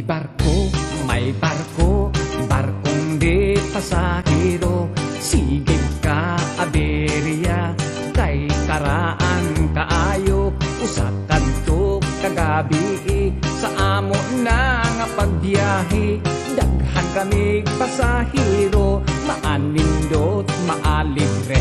barko, may barko, barkong di pasahero. Sige ka, aberya, kay karaan kaayo. Usa kadto kagabi, sa amo na nga pagbiyahe. Daghan kami pasahero, maanindot, maalibre.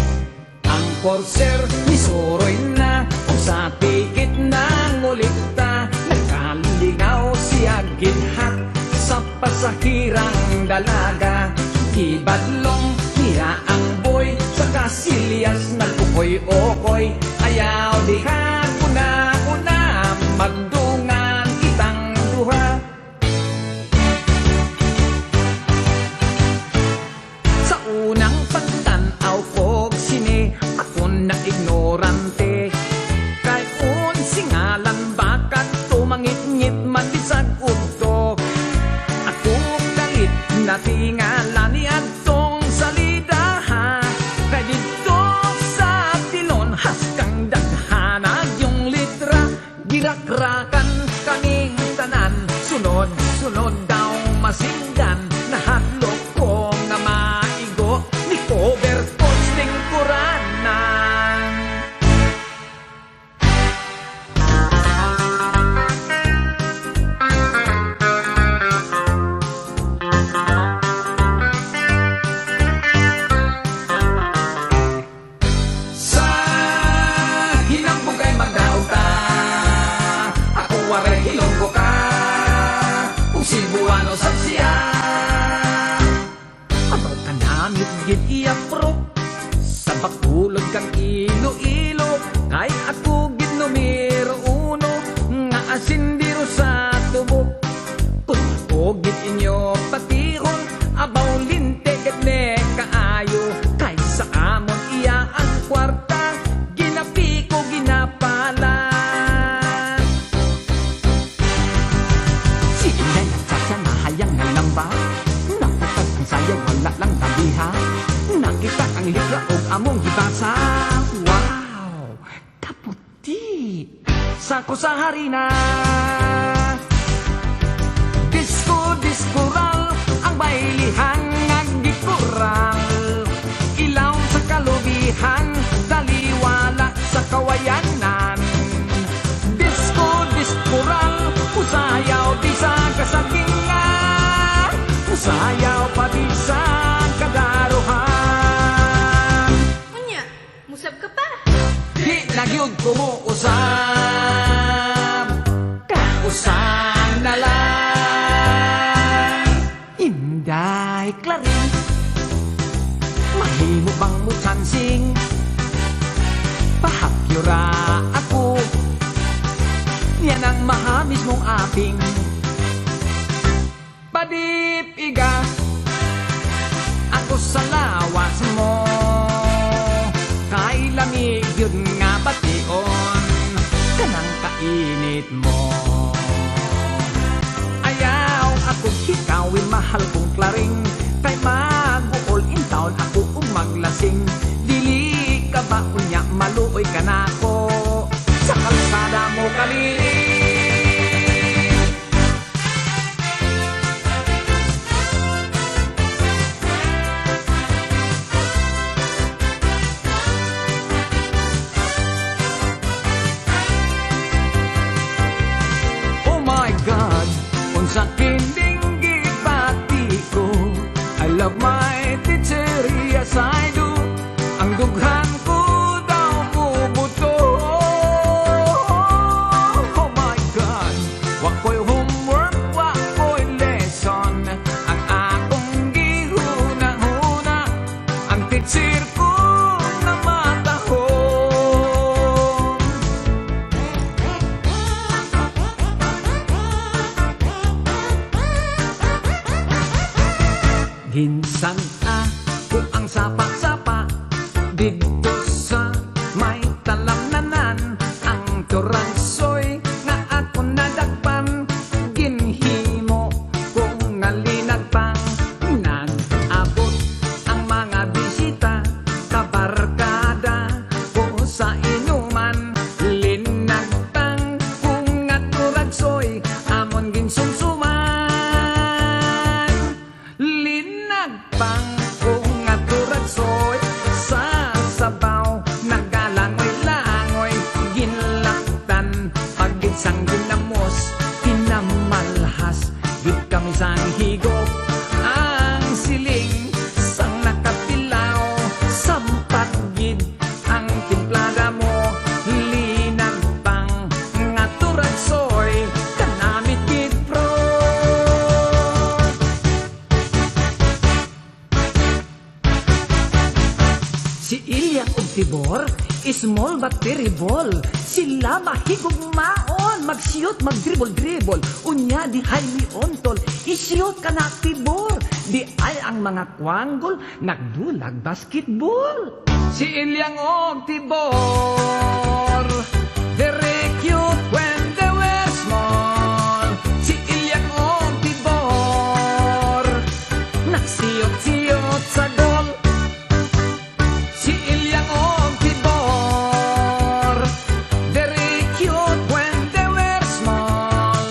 Ang porser ni Soroy na, kung sa tikit na ngulikta. Nagkaligaw siya ginhat sa pasahirang dalaga. Kibadlong niya ang boy, sa kasilyas nagpukoy-okoy. Ayaw di ka una-una, magdungan kitang duha. Sa unang pagtanaw ko sini, ako na ignorante. Kay unsingalan bakat tumangit-ngit man bisag udto. Ako kalit na tingala ni adtong salida ha. Kay dito sa tilon haskang daghana yung litra. Girakrakan kaming tanan, sunod-sunod daw masinggan. Nahatlok ko nga maigo ni cover posting kuranan. Sa hinambugay magdaog ta, ako waray hilonggo ka. Kung Cebuano sa siya, abaw ka namit gid iya pro. Sa bakulod kang ilo-ilo, kay ako gid numero uno. Nga asindiro sa tubo, kung ako gid inyo patihon. Abaw linte gid ne kaayo, kay sa amon iya ang kwarta. Ginapi ko ginapalan. Sige na nagsasya na hayang nga lamba. Naputas ang sayang wala lang tabiha. Nakita ang litra o among gibasa. Wow! Kaputi! Sako sa harina. Disco-discoral ang bailihan nagdikural. Ilaw sa kalubihan, daliwala sa kawayanan. Disco-discoral, usayaw di sa kasagingan. Usayaw pa di sa kadaruhan. Unya, musab ka pa. Di nagyod ko mo usab, kausap na lang. Inday klarin, mahimo bang mo chansing? Pahakyura ako, yan ang mahamis mong aping. Padip iga, ako sa lawas mo. Kay lamig yun nga bation, kanang kainit mo. Ayaw ako hikawin mahal kong klaring, kay mag-all in town ako maglasing. Dili ka ba unya maluoy ka na ako, sa kalsada mo kalili. Oh my God, unsa kining gibati ko. I love my teacher, yes I do. Ang dughan ko daw mubuto. Oh my God, wako'y homework, wako'y lesson. Ang akong gihunahuna, ang teacher ko na matahon. Ginsan ako ang sapa-sapa dito sa may talamnanan. Ang turansoy nga ako nadagpan, ginhimo kong nalinagpang. Nag-abot ang mga bisita, kabarkada ko sa inuman. Linagtang kung nga turansoy, amon ginsumsuman. pang kung aturagsoy sa sabaw nagalangoy-langoy ginlaktan pagid sang ginamos pinamalhas gid kami sang higop ang siling sang nakapilaw sampat gid ang timplada mo linang pang ngaturagsoy kanamit gid pro. Si Ilyang ug Tibor, small but terrible. Sila mahigugmaon, magsiyot, magdribol-dribol. Unya di hay mi ontol, isiyot ka na Tibor. Di ay ang mga kwanggol, nagdulag basketball. Si Ilyang ug Tibor, very cute when they were small. Si Ilyang ug Tibor, nagsiyot-siyot sa gol. Si Ilyang ug Tibor, very cute when they were small.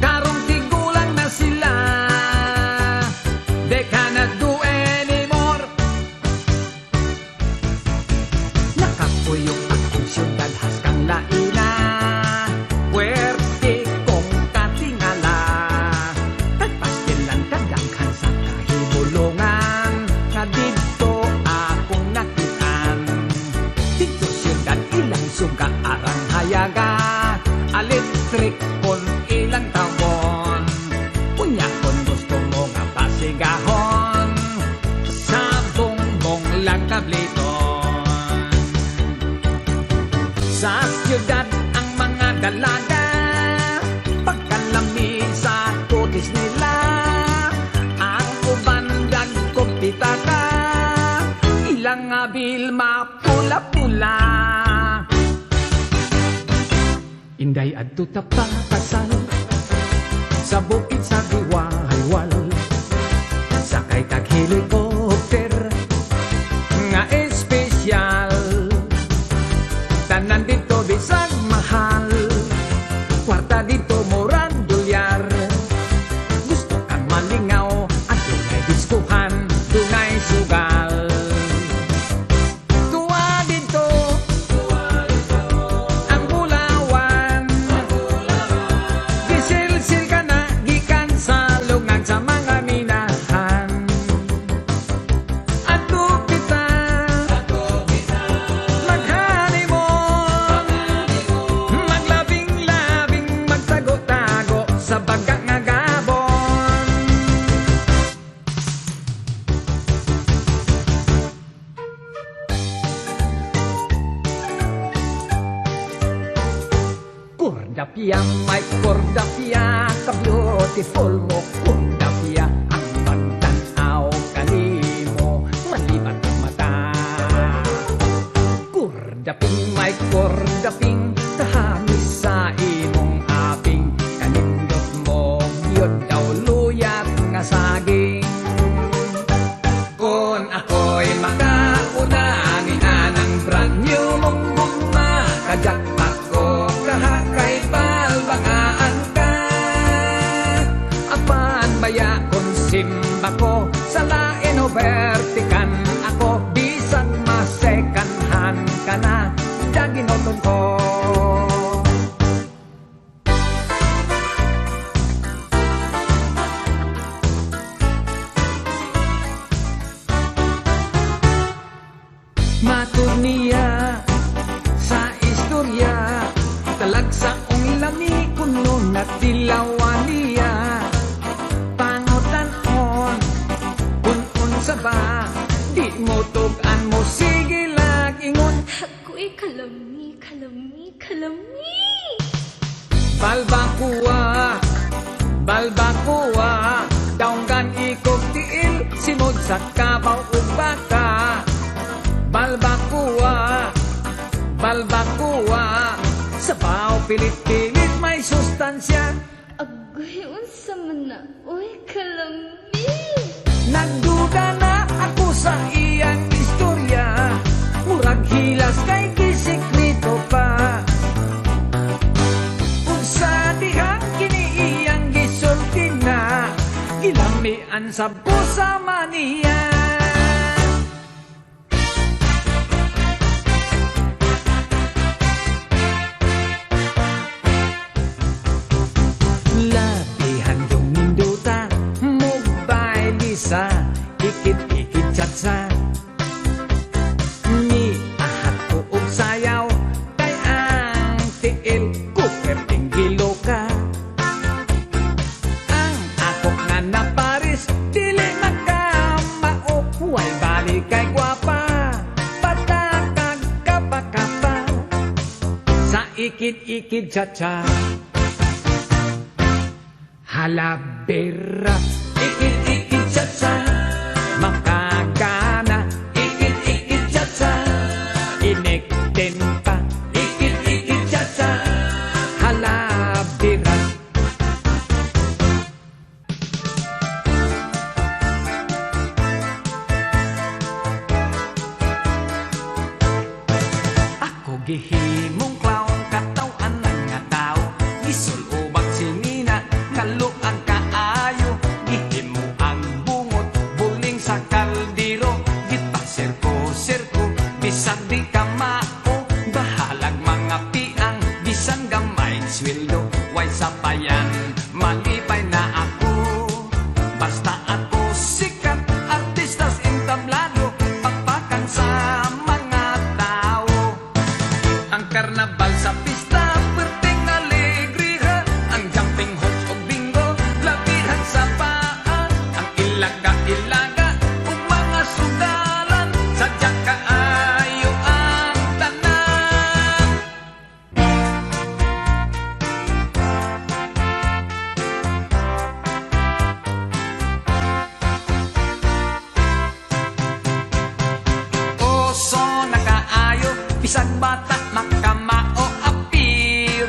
Karong tigulang na sila, they cannot do anymore. Nakapuyok akong siyudad has kang laina, puwerte kong katingala. Tagpastilan kadanghan sa kahibulungan, nga dito akong nakitaan. Dito siyudad ilang suga arang hayaga, electric kon ilang tawon. Unya kon gusto mo nga pasigahon, sa bongbong lang kabliton. Sa siyudad ang mga dalaga, pagkalami sa kutis nila, ang uban dagkog pitaka, ilang abil mapula-pula. Inday adto ta pakasal, sa bukid sa diwalwal, sakay tag helicopter, nga espesyal. Tanan dito bisag mahal, kwarta dito murag dolyar. Gusto kang malingaw at dunay diskuhan, dunay sugal. Tuwa dito ang bulawan, gisilsil ka na gikan sa lungag sa mga minahan. Ato kita maghanimon, maglabing-labing magtago-tago sa baga nga gabon. Kordapia, my kordapia, ka-beautiful mo kordapia. Ang pagtanaw kanimo, malibat ang mata. Kordaping, my kordaping, kahamis sa imong aping. Kanindot mo, yun daw luyat nga saging. Kung ako'y makauna, ni anang brand new mong guma, kajakpat ko kahakay balbangaan ka. Apan baya kung simba ko, sa lain o vertikan ako, bisag masekanhan ka na, daginotong ko. Matud niya sa istorya, talagsaong lami kuno na tilawan niya. Pangutan-on, kun-unsa ba, di mo tugan mo, sige lag-ingon. Ako'y kalami, kalami, kalami. Balbakuwa, balbakuwa, daunggan ikog tiil, simod sa kabaw ug baka. Balbakuwa, balbakuwa, sa baw pilit-pilit may sustansya. Agoy, unsa man na, uy, kalami. Nagduda na ako sa iyang istorya, murag hilas kay gisekreto pa. Kung sa dihang kini iyang gisulti na, ilamian sa busa mania. Labihan yung ninduta, mobile isa, ikit-ikit chatsa. Ni ahat ko og sayaw, kay ang tiil ko pertinggilo ka. Ang ako nga na Paris, dili magkamao, huwag balik kay gwapa, patakag kapa-kapa, sa ikit-ikit chatsa. Halabera, ikit-ikit chatsa, makagana, ikit-ikit chatsa, iniktin pa, ikit-ikit chatsa, halabera. Ako gihimong clown, katawan ng nga tao, gisul ubang sinina, kaluan kaayo, gihimo ang bungot, buling sa kaldero, gipasirko-sirko, bisan di ka mao, bahalag mga piang, bisan gamay sweldo, way sapayan, malipay na ako, basta ako sikat, artistas entablado, pagpakan sa mga tao. Ang karnabal sa pista, perting alegriha, ang jumping horse o bingo, labihan sa paa, ang ilaga-ilaga, ug mga sugalan, sadya kaayo ang tanan. Oso na kaayo, bisag bata makamao apir.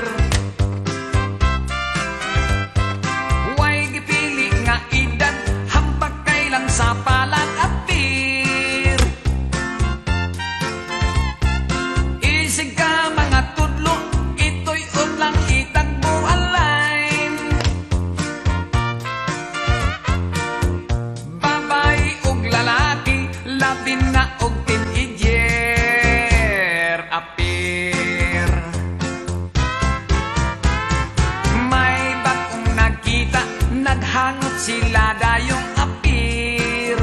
Huwag gipili nga edad, hambag kailang sa palag apir. Isig ka mga tudlo, ito'y lang itagbo alain. Babae ug lalaki, labi na og teenager apir. May bagong nakita, naghangot sila dayong apir.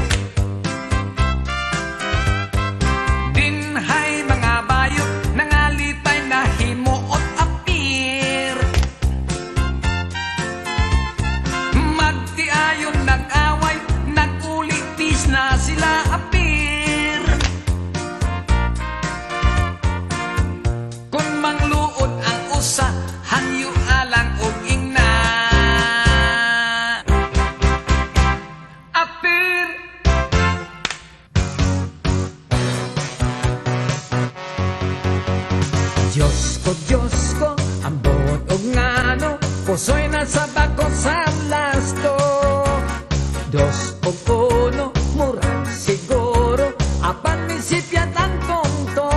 Dinhay mga bayot, nangalipay na himuot apir. Magtiayon nag-away, nag-ulitis na sila apir. Kung mangluod ang usa, hangyo alang og ingna. Apir. Diyos ko, ang buot og ngano, puso'y nasa bako sa lasto. Dos o uno, murag siguro, apan nisipyat ang tonto.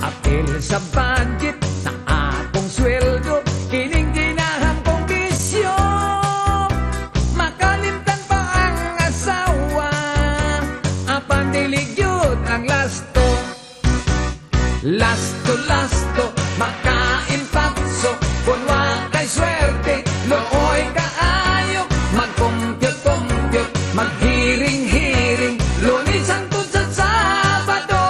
Apil sa budget, sa akong sweldo, kining ginahang kong bisyo. Makalimtan pa ang asawa, apan diligyod ang lasto. Lasto, makain patso, kung wakay swerte, looy kaayo, mag-compute, maghiring-hiring, Lunes hangtod sa Sabado.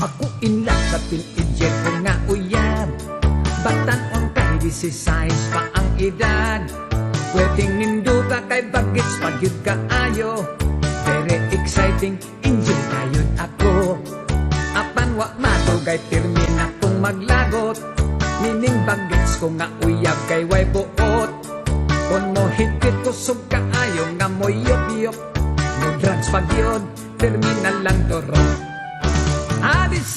Ako inlak sa teenager ko nga uyab, batan-on kay 16 pa ang edad. Pwedeng ninduta kay bagets pagyud kaayo, very exciting, enjoy kayon ako. Apan wa matugay pirmin akong maglagot, mining bagets ko nga uyab kay way buot. Kung mo higit kusog kaayo nga mo yop-yop, no drugs pagyod, terminal lang toro. Adis,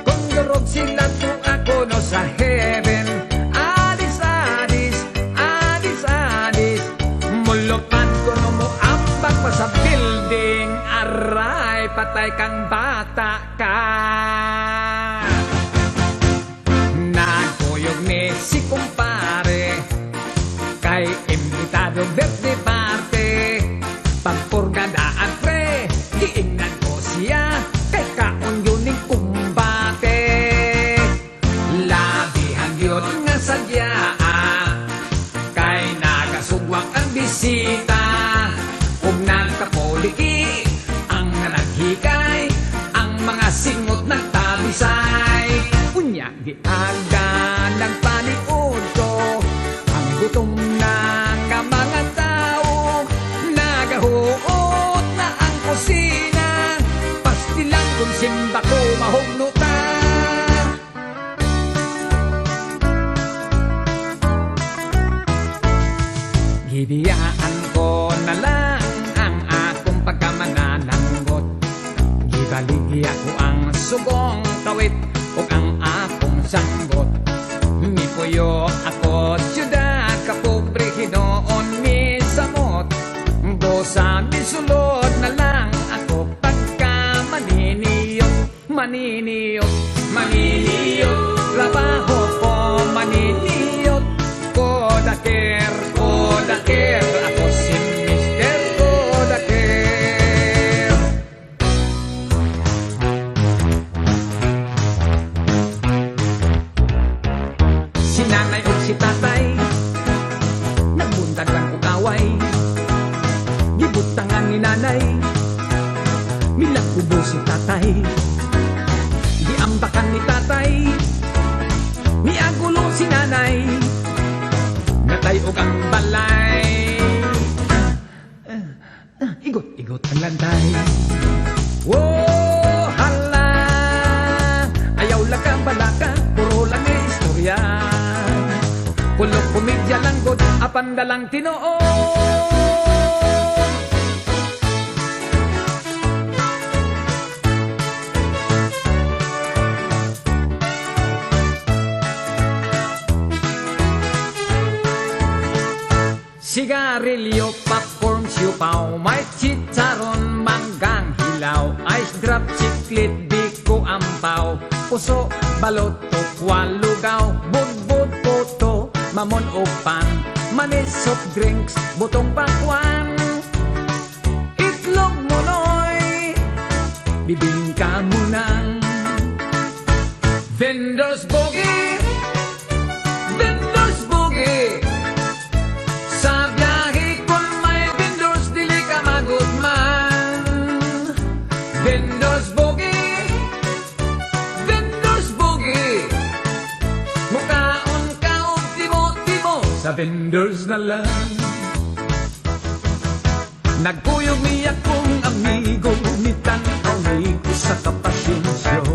kung durog sila to ako no sa heaven. Adis, mulupan ko no mo ambak pa sa building, aray, patay kang bata ka. Nagkuyog ni si kumpare, kay imbitado birthday party. Pagpurgadaan pre, giingnan ko siya, kay kaon yun ning kumbate. Labihan yun nga sadya, kay nagasugwang ang bisita. Kung nagkapoliki, ang naghikay, ang mga singot nagtabisay. Unya di aga nagpaniod ko, ang gutom na nga mga tao. Nagahuot na ang kusina, pastilan kung simba ko mahugnuta. Gibiyaan ko na lang ang akong pagkamanananggot. Gibaligya ko ang sugong kawit o ang akong sanggot. Mipuyo ako siyuda kapobre hinoon mi samot. Bosa misulod na lang ako pagka maniniyot. Maniniyot, maniniyot, trabaho ko maniniyot. Kodaker, kodaker, ako si Mr. Kodaker. Si nanay o si tatay, nagbundag lang ko kaway. Gibutangan ni nanay, milagkubo si tatay. Giambakan ni tatay, miagulo si nanay. Natay og ang balay, igot-igot ang lantay. Wow, hala, ayaw lang kang balaka, puro lang ang istorya. Kulog komedya lang god, apan dalang tinoon. Sigarilyo, popcorn, siupaw, may chicharon, manggang hilaw, ice drop, chiclet, biko, ampaw, puso, balot, tokwa, lugaw, budbud, puto, mamon o pan, manis, soft drinks, butong pakwan, itlog munoy, bibingka munang, vendors boogie, vendors boogie. Sa biyahe kung may vendors, dili ka magutman. Vendors boogie, vendors boogie. Mukaon ka o timo-timo, sa vendors na lang. Nagkuyog niya kong amigo, nitanaw ni ko sa kapasyon show.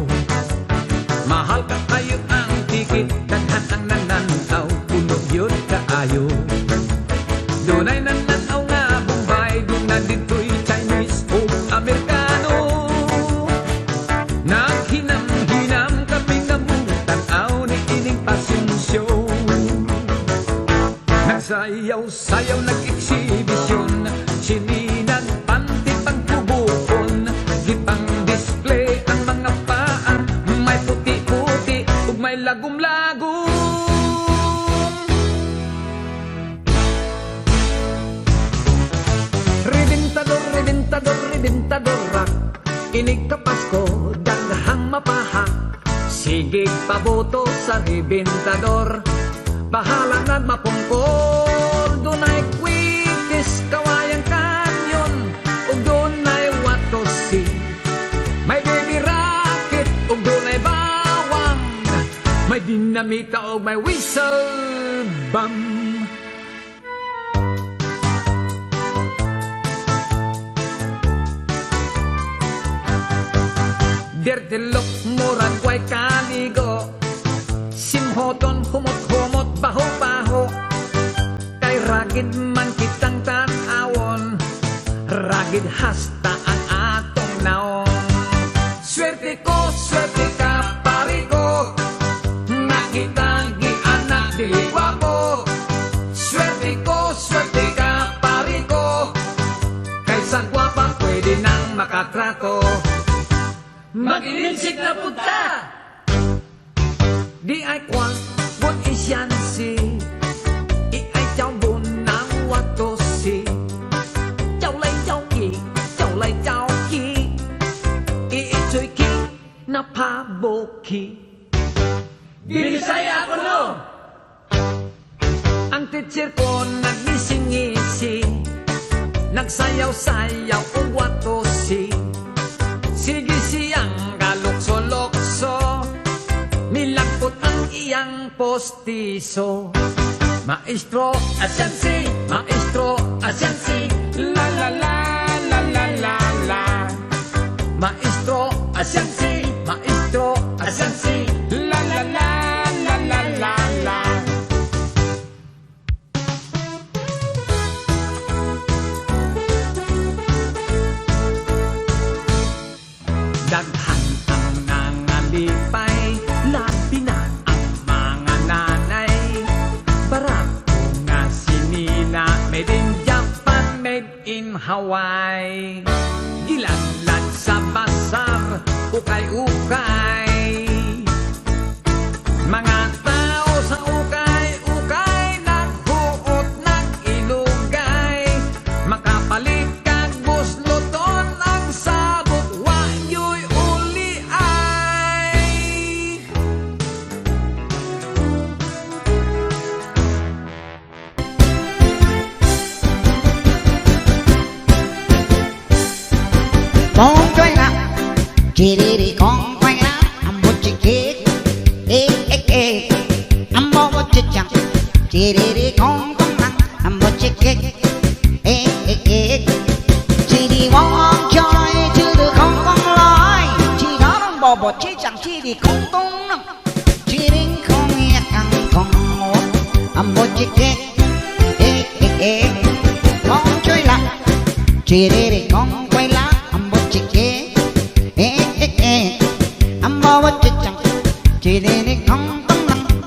Mahal ka kayo ang tikit, daghan ang nananaw, puno yun kaayo. Dunay nananaw nga Bombay, doon na dito'y Chinese o Amerikano. Naghinam-hinam kami nga mong tanaw ni ining passion show. Nagsayaw-sayaw, nag-exhibition, sininang panty pagbubuon. Gipang display ang mga paa, may puti-puti ug may lagom-lagom. Ribintador rock, inig ka Pasko, daghang mapahak. Sige paboto sa ribintador, bahala na mapumpor. Dunay quickest, kawayang kanyon, ug dunay watosi. May baby rocket, ug dunay bawang, may dinamita ug may whistle bomb. Derdelok, murag way kaligo, simhoton, humot-humot, baho-baho. Kay ragid man kitang tanawon, ragid hasta ang atong naon. Swerte ko, swerte ka, pari ko, nakita gi-anak dili gwapo. Swerte ko, swerte ka, pari ko, kaysa gwapa pwede nang makatrato. Mag-ilinsik na punta! Di ay kwang bun isyan si I ay chow bun nang wato si Chow lay chow ki, chow lay chow ki I choy ki na paboki. Binisaya ako no! Ang teacher ko nagnisingisi, nagsayaw-sayaw o wato si sige siyang galukso-lokso, milagpot ang iyang postiso. Maestro, asyansi, maestro, asyansi, la la la la la la la. Maestro, asyansi, maestro, asyansi, la la la la la la la. Daghan ang nangalipay, labi na ang mga nanay. Barako nga sinina, made in Japan, made in Hawaii. Gilanlan sa basar, ukay-ukay. Mga tao sa ukay-ukay, naghuot ng ilugay. Makapalit kag busluton ang sabot, wayo'y uli ay. Con quay lại chỉ đi con quay lại ăn một chiếc cake ê ê ê ăn một chiếc chẳng chỉ đi con lăng ăn một chiếc cake ê ê ê chỉ đi mong chơi chứ được không lái chỉ đó đang bò bò chỉ chẳng chỉ đi không tung lắm chỉ đi không nghe ăn con ăn một chiếc cake ê ê ê con chơi lại chỉ đi con quay lại ăn một chiếc cake I'm over to jump. She did it come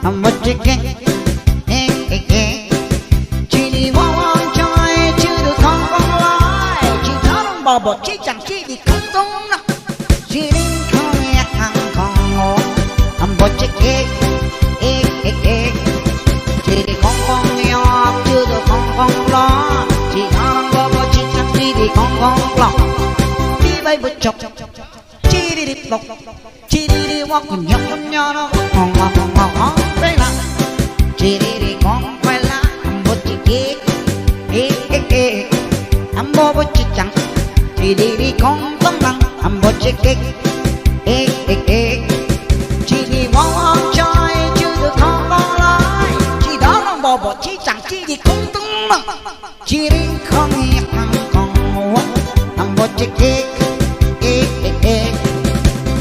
I'm what you get. She did one joy to the come life. She got on bubble, she jump, she did come down. She didn't come here and come home. I'm what you get. She did come here to the come law. She got on bubble, she jump, she did come law. Đi bay bút chọc. Chỉ đi đi bọc, chỉ đi đi walk nhọc nhọc nó hong đây là chỉ đi con quay lá một chiếc cake ăn bò bò chiếc trắng chỉ đi con tấm lăng ăn một chiếc cake chỉ đi walk chơi chưa được không bao lại chỉ đó là bò bò chiếc trắng chỉ đi con tấm lăng chỉ đi con nghe con ngủ ăn một chiếc cake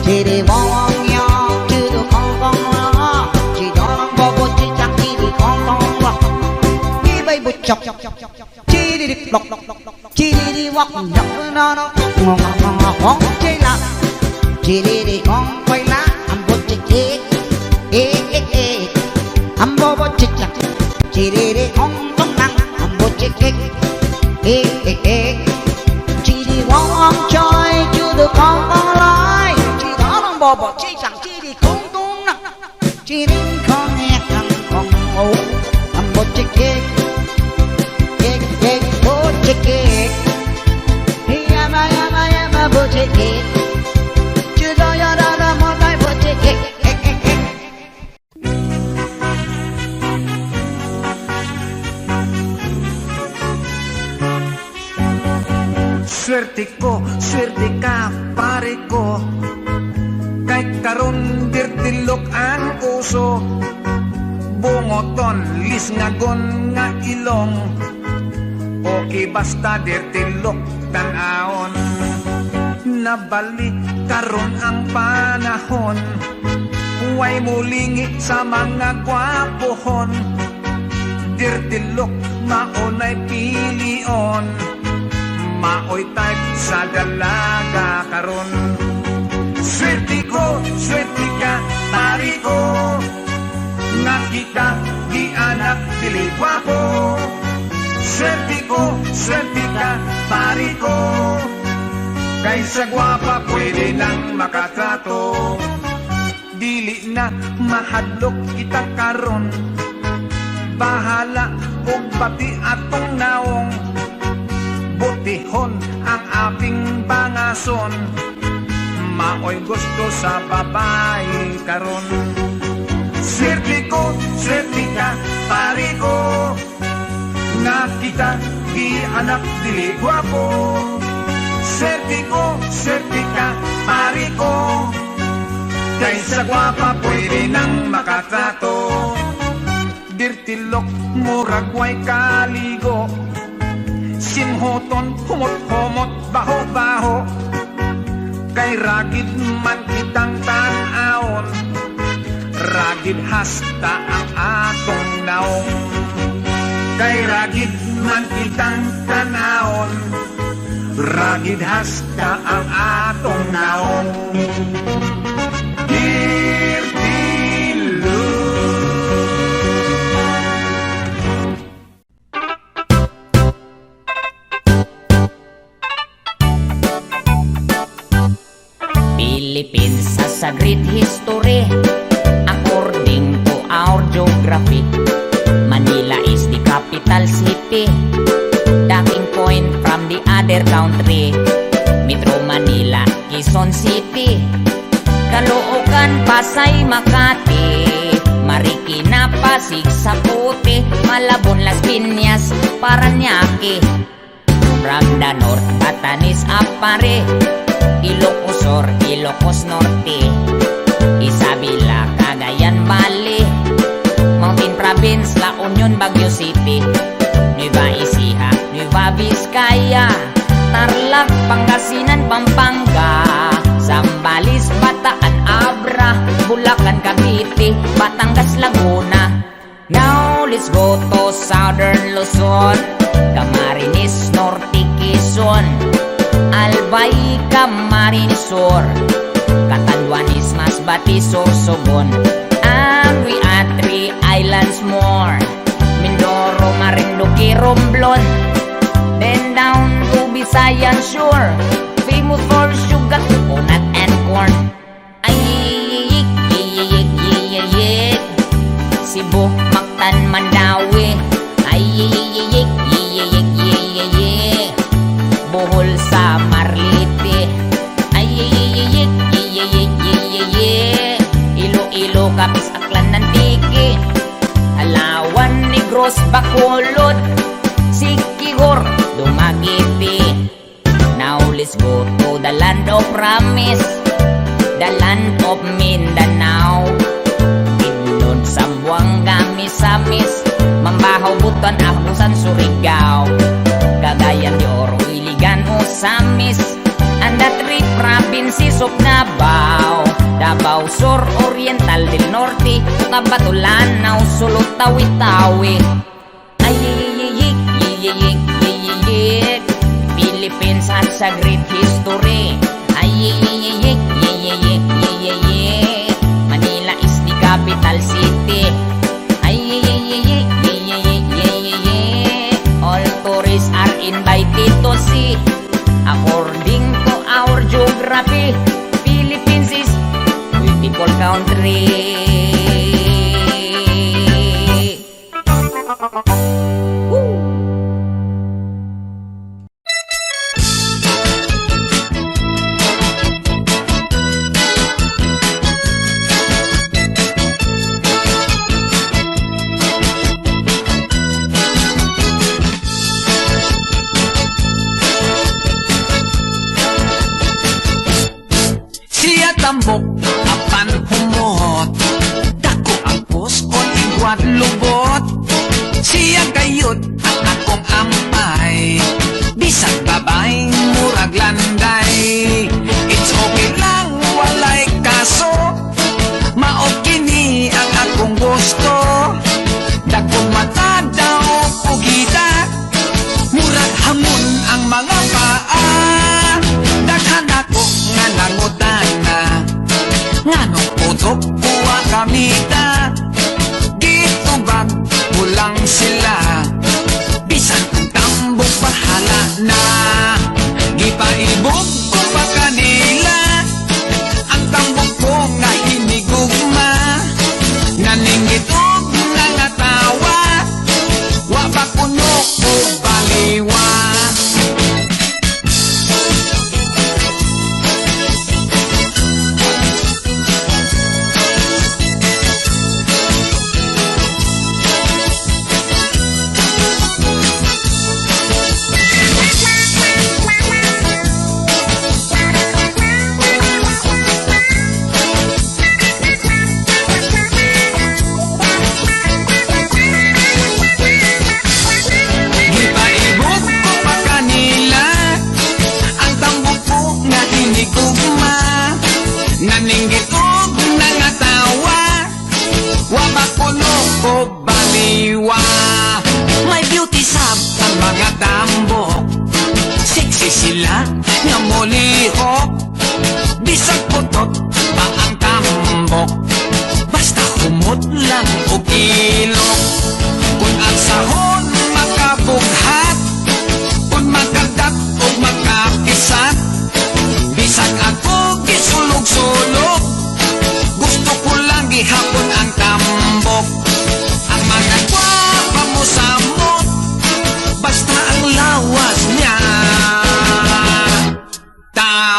chỉ đi mong nhau chứ được không lo chỉ đó đang bò bò chỉ chẳng chỉ đi không lo đi bay bụt chọc chỉ đi đi lọc chỉ đi walk nhọc nó ngon chơi là chỉ đi con quay lá ăn bột chỉ ăn bò bò chỉ chẳng chỉ đi không tông năng ăn bột chỉ chỉ đi walk chơi chưa được không lo bò bò chỉ chẳng chỉ đi không tung nè chỉ đến con nghe thằng con ngủ ăn một chiếc cake một chiếc cake yama một chiếc cake chưa đâu đó một cái một chiếc cake Swerte ko, swerte ka, pare ko. Kay karon dirtilok ang uso, bungoton lisngagon nga ilong. Okay basta dirtilok tan-aon, nabalik karon ang panahon. Huway mulingi sa mga gwapohon, dirtilok maunay pilion. Maoy type sa dalaga karon. Swerte ko, swerte ka, pari ko. Nga kita, di anak, dili gwapo. Swerte ko, swerte ka, pari ko. Kaysa gwapa pwede lang makatrato. Dili na mahadlok kita karon. Bahala og pati atong naong. Butihon ang aking bangason. Maoy gusto sa babae karon. Swerte ko, swerte ka, pare ko. Nga kita, di anak dili gwapo. Swerte ko, swerte ka, pare ko. Kaysa gwapa pwede nang makatrato. Dirtilok, muragway kaligo. Sinhoton, humot-humot, baho-baho. Kay ragid man kitang tan-aon. Ragid hasta ang atong naong. Kay ragid man kitang tan-aon. Ragid hasta ang atong naong. Philippines has a great history. According to our geography, Manila is the capital city. Docking point from the other country, Metro Manila, Quezon City, Caloocan, Pasay, Makati, Marikina, Pasig, Saputi, Malabon, Las Piñas, Parañaque. From the north, Batanes, Apare, Ilocos Sur, Ilocos Norte, Isabela, Cagayan Valley, Mountain Province, La Union, Baguio City, Nueva Ecija, Nueva Vizcaya, Tarlac, Pangasinan, Pampanga, Zambales, Bataan, Abra, Bulacan, Cavite, Batangas, Laguna. Now let's go to Southern Luzon, Camarines, Norte, Quezon, Albay, Camarines Sur, Catanduanes, Masbate, Sorsogon, and we add 3 islands more, Mindoro, Marinduque, Romblon, then down to Visayan Shore, famous for sugar, coconut, and corn. Ayik, yiyik, yiyik, Cebu, Mactan, Mandawi, ayik, yiyik, yiyik, Bohol sa Marlite, ayik, yiyik, yiyik, Iloilo, Capiz, Aklan, Nantiki, Alawan, Negros, Bacolod, Siquijor, Dumaguete. Now let's go to the land of promise, the land of Mindanao, Bidlod, Zamboanga, Misamis, Mambahaw, Butuan, Abusan, Surigao, Cagayan de Oro, Iligan, Osamis, and the 3 provinces of Davao, Davao Sur, Oriental del Norte, Cotabato, Lanao, Sulu, Tawi-Tawi. Ayik, yiyik, yiyik, Philippines has a great history. Ayik, yiyik, yiyik, Manila is the capital city. Ayik, yiyik, yiyik, all tourists are invited to see. According to our geography, Philippines is beautiful country. Siya tambok, apan humot. Dako ang puskon, igwat lubot. Siya kayot, ang akong ampay. Bisag babay, murag landay. It's okay lang, walay kaso. Maot kini ang akong gusto. Dagkong mata daw, pugita. Murag hamon ang mga paa. Daghan ako nga nangutana.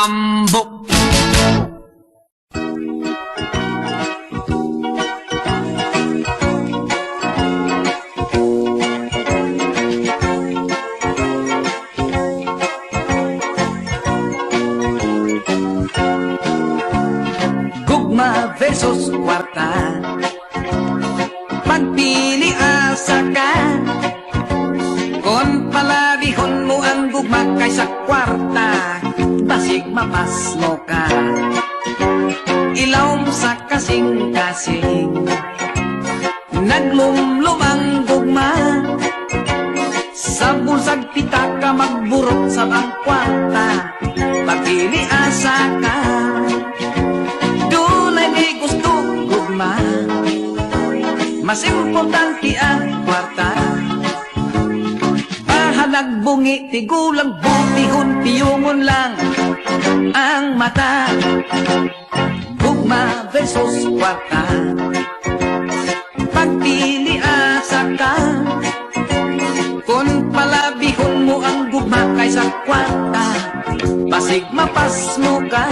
ambok. Gugma versus kwarta, pagpili asa ka. Kon palabihon mo ang gugma kaysa kwarta, basig mapasmo ka. Ilaw sa kasing-kasing, naglumlum ang gugma. Sa bunsag pitaka magburot sa bang kwarta, pagpili asa ka. Dunay may gusto gugma, mas importante ang kwarta. Nagbungi, tigulang butihon, tiyungon lang ang mata. Gugma versus kwarta, pagpili asa ka. Kung palabihon mo ang gugma kaysa kwarta, basig mapas mo ka.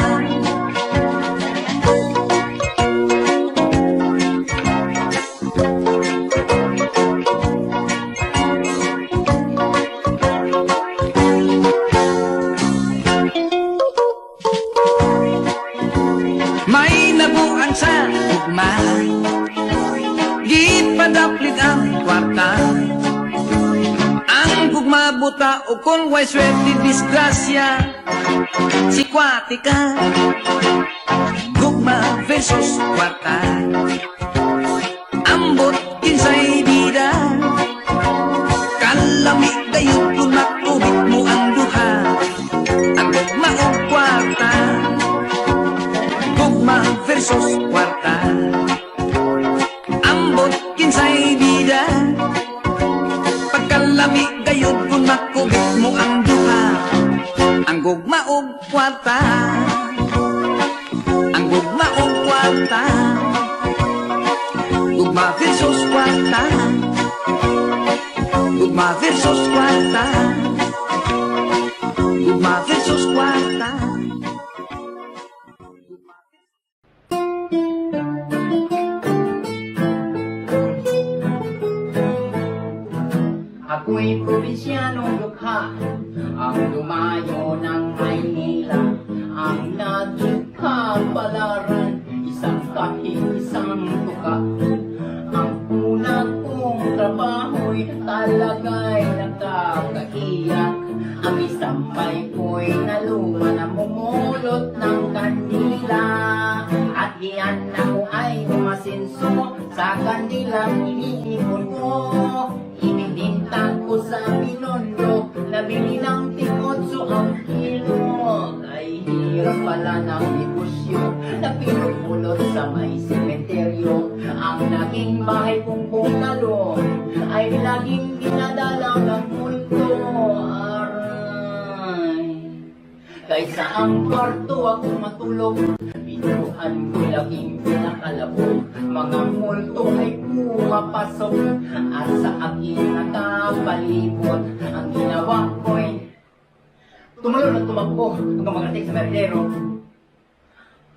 Sa gugma, gipadaplit ang kwarta. Ang gugma buta o kung way swerte disgrasya, si kwati ka. Gugma versus kwarta, ambot kinsay bida. Kalami dayon kung makubit mo ang duha, ang gugma o kwarta. Gugma versus kwarta, ambot kinsay bida. Pagkalami gayud kung makubit mo ang duha, ang gugma o kwarta. Ang gugma o kwarta, gugma versus kwarta. Gugma versus kwarta, gugma versus kwarta. Ako'y probinsyanong dukha, ang dumayo ng Maynila, ang naging kapalaran, isang kahit isang tuka. Ang una kong trabaho'y talaga'y nakakaiyak, ang isang may ko'y naluma na mumulot ng kandila. At iyan ako ay umasinso sa kandilang iniipon ko. Ibinintang ko sa Binondo, nabili ng tig-8 ang kilo. Ay hirap pala ng negosyo, na pinupulot sa may sementeryo. Ang naging bahay kong bungalo, ay laging dinadalaw ng multo. Aray, kaysa ang kwarto ako matulog, binuhan ko laging pinakalabog. Mga multo ay pumapasok at sa akin nakapalibot. Ang ginawa ko'y tumalon at tumakbo hanggang magating sa merdero.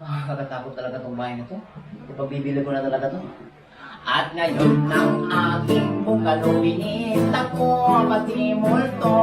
Kakatakot talaga itong bahay na to. Ipagbibili ko na talaga to. At ngayon ng aking bungalo, binita ko pati multo.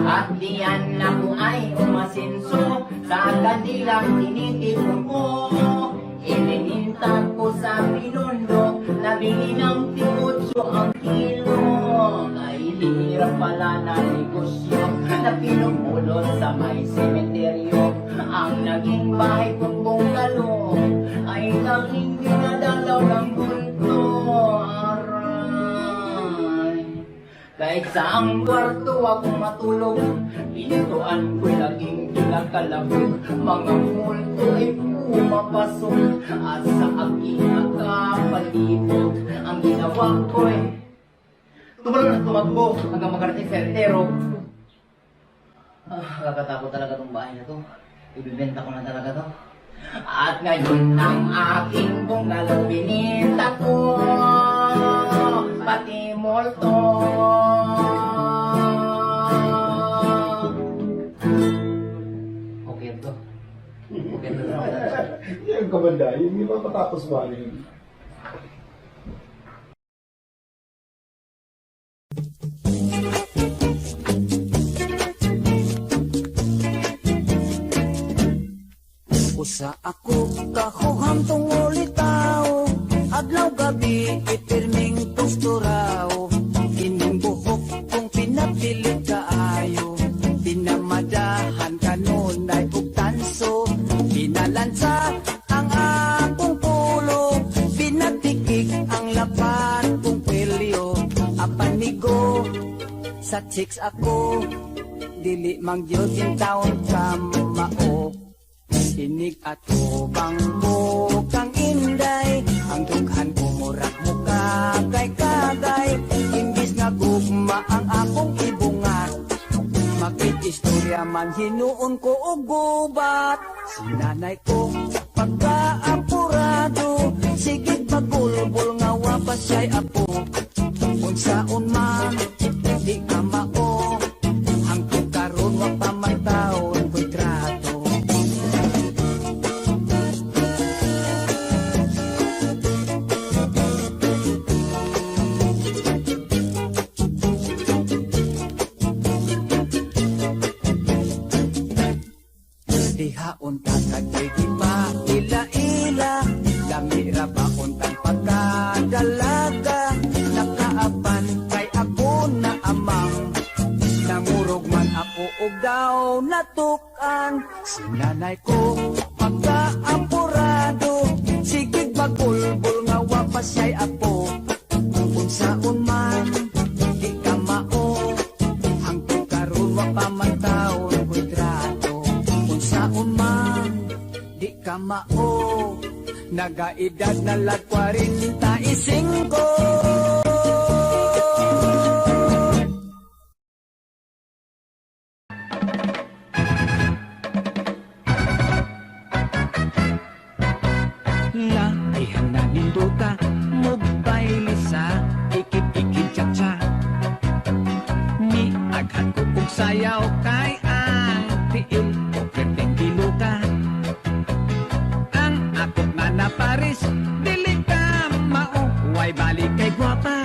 At diyan ako ay umasinso sa kandilang tinitipon ko. Inininta ko sa Binondo, nabili ng tig-8 ang kilo. Ay hirap pala na negosyo, na pinupulot sa may sementeryo. Ang naging bahay kong bungalo, ay naging dinadalaw ng bulto. Kahit sa ang kwarto ako matulog, pintuan ko'y laging kinakalabog. Mga multo ay pumapasok at sa aking nakapalibot. Ang ginawa ko'y tumalon at tumakbo hanggang makarating sa Ertero. Nakakatakot talaga tong bahay na to. Ibibenta ko na talaga to. At ngayon ang aking bungalow binita ko, pati molto. Okay to. Okay to. Yan kamanda, hindi ba matapos ba yun? Usa ako kahuham tungol itaw, adlaw gabi ipirming posturaw. Kining buhok kong pinapilit kaayo, pinamadahan kanunay ug tanso. Pinalansa ang akong pulo, pinatikik ang lapat kong pelyo. Apanigo sa chicks ako, dili mang gyud yung taon kamao. Sinig at ubang mo kang inday, ang dughan ko murak mo kagay-kagay. Imbis nga gugma ang akong ibungat, makikistorya man hinuon ko og gubat. Sinanay ko pagkaapurado, sige pagulbol nga wapas siya'y apo. Unsaon man di ka mao, hangtod karon wa pa man taon ko'y trato. Dihaon ka kagigi pa ila-ila, lamira ba untang pagkadalaga. Nakaapan kay ako na amang, nangurog man ako og daw natukan. Sinanay ko pagkaapurado, sige bagulbol nga wapas siya'y apo. Unsaon man di ka mao, hangtod karon wa pa man taon ko'y trato. Unsaon man di ka mao, nagaedad na lag 45. Laihan na ninduta, mobile sa ikit-ikit cha-cha. Ni aghan ko kong sayaw kay ang tiil o preteng biluka. Ang akot nga na Paris, dili ka mao, way balik kay gwapa.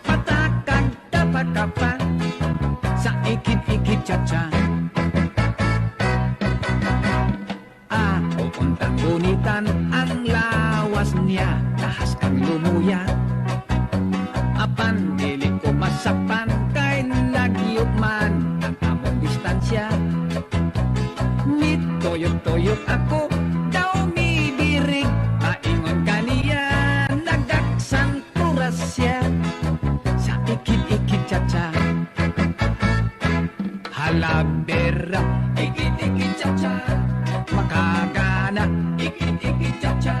Patakag dapat ka pa sa ikit-ikit cha-cha. Ako untang gunitan ang lawas niya, tahas kang lumuya. Apan dili ko masakpan kay lagyot man ang among distansya. Nitoyok-toyok ako daw mibirig, maingon kaniya nagaksang turas siya sa ikit-ikit cha-cha. Halabera, ikit-ikit cha-cha, makagana, ikit-ikit cha-cha.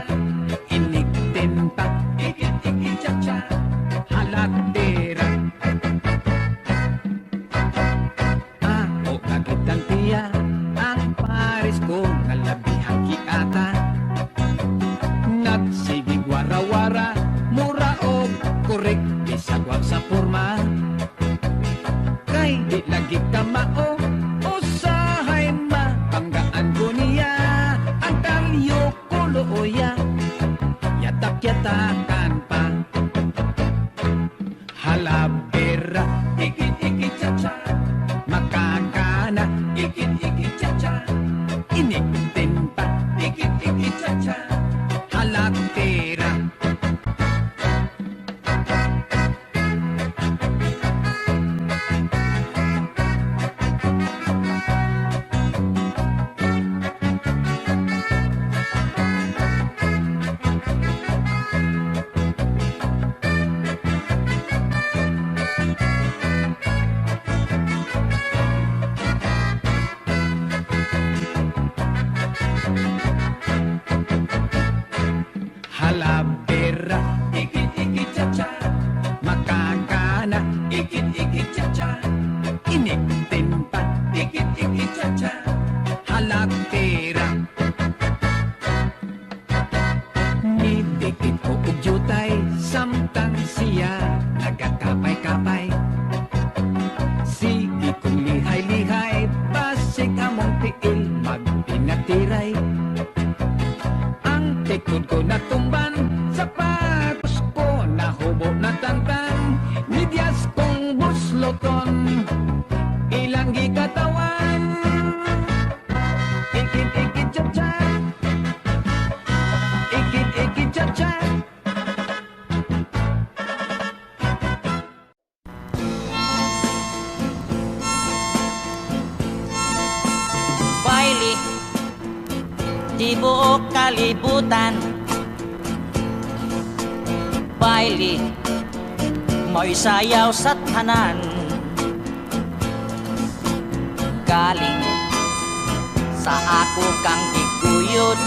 Iniktimpa, ikit-ikit cha-cha, halatera. Ako kagitang tiya, ang Paris ko nalabihang kiata. Nagsigig wara-wara, mura o korek, bisagwag sa forma. Kay di lagi ka mao, usahay ma, panggaan ko niya, ang talyo ko looya, yatak-yatakan pa. Halabera, ikit-ikit cha-cha, makakana, ikit-ikit cha-cha, iniktin pa, ikit-ikit cha-cha, halatera. tibuok kalibutan. Baili, mo'y sayaw sa tanan. Galing sa ako kang giguyod.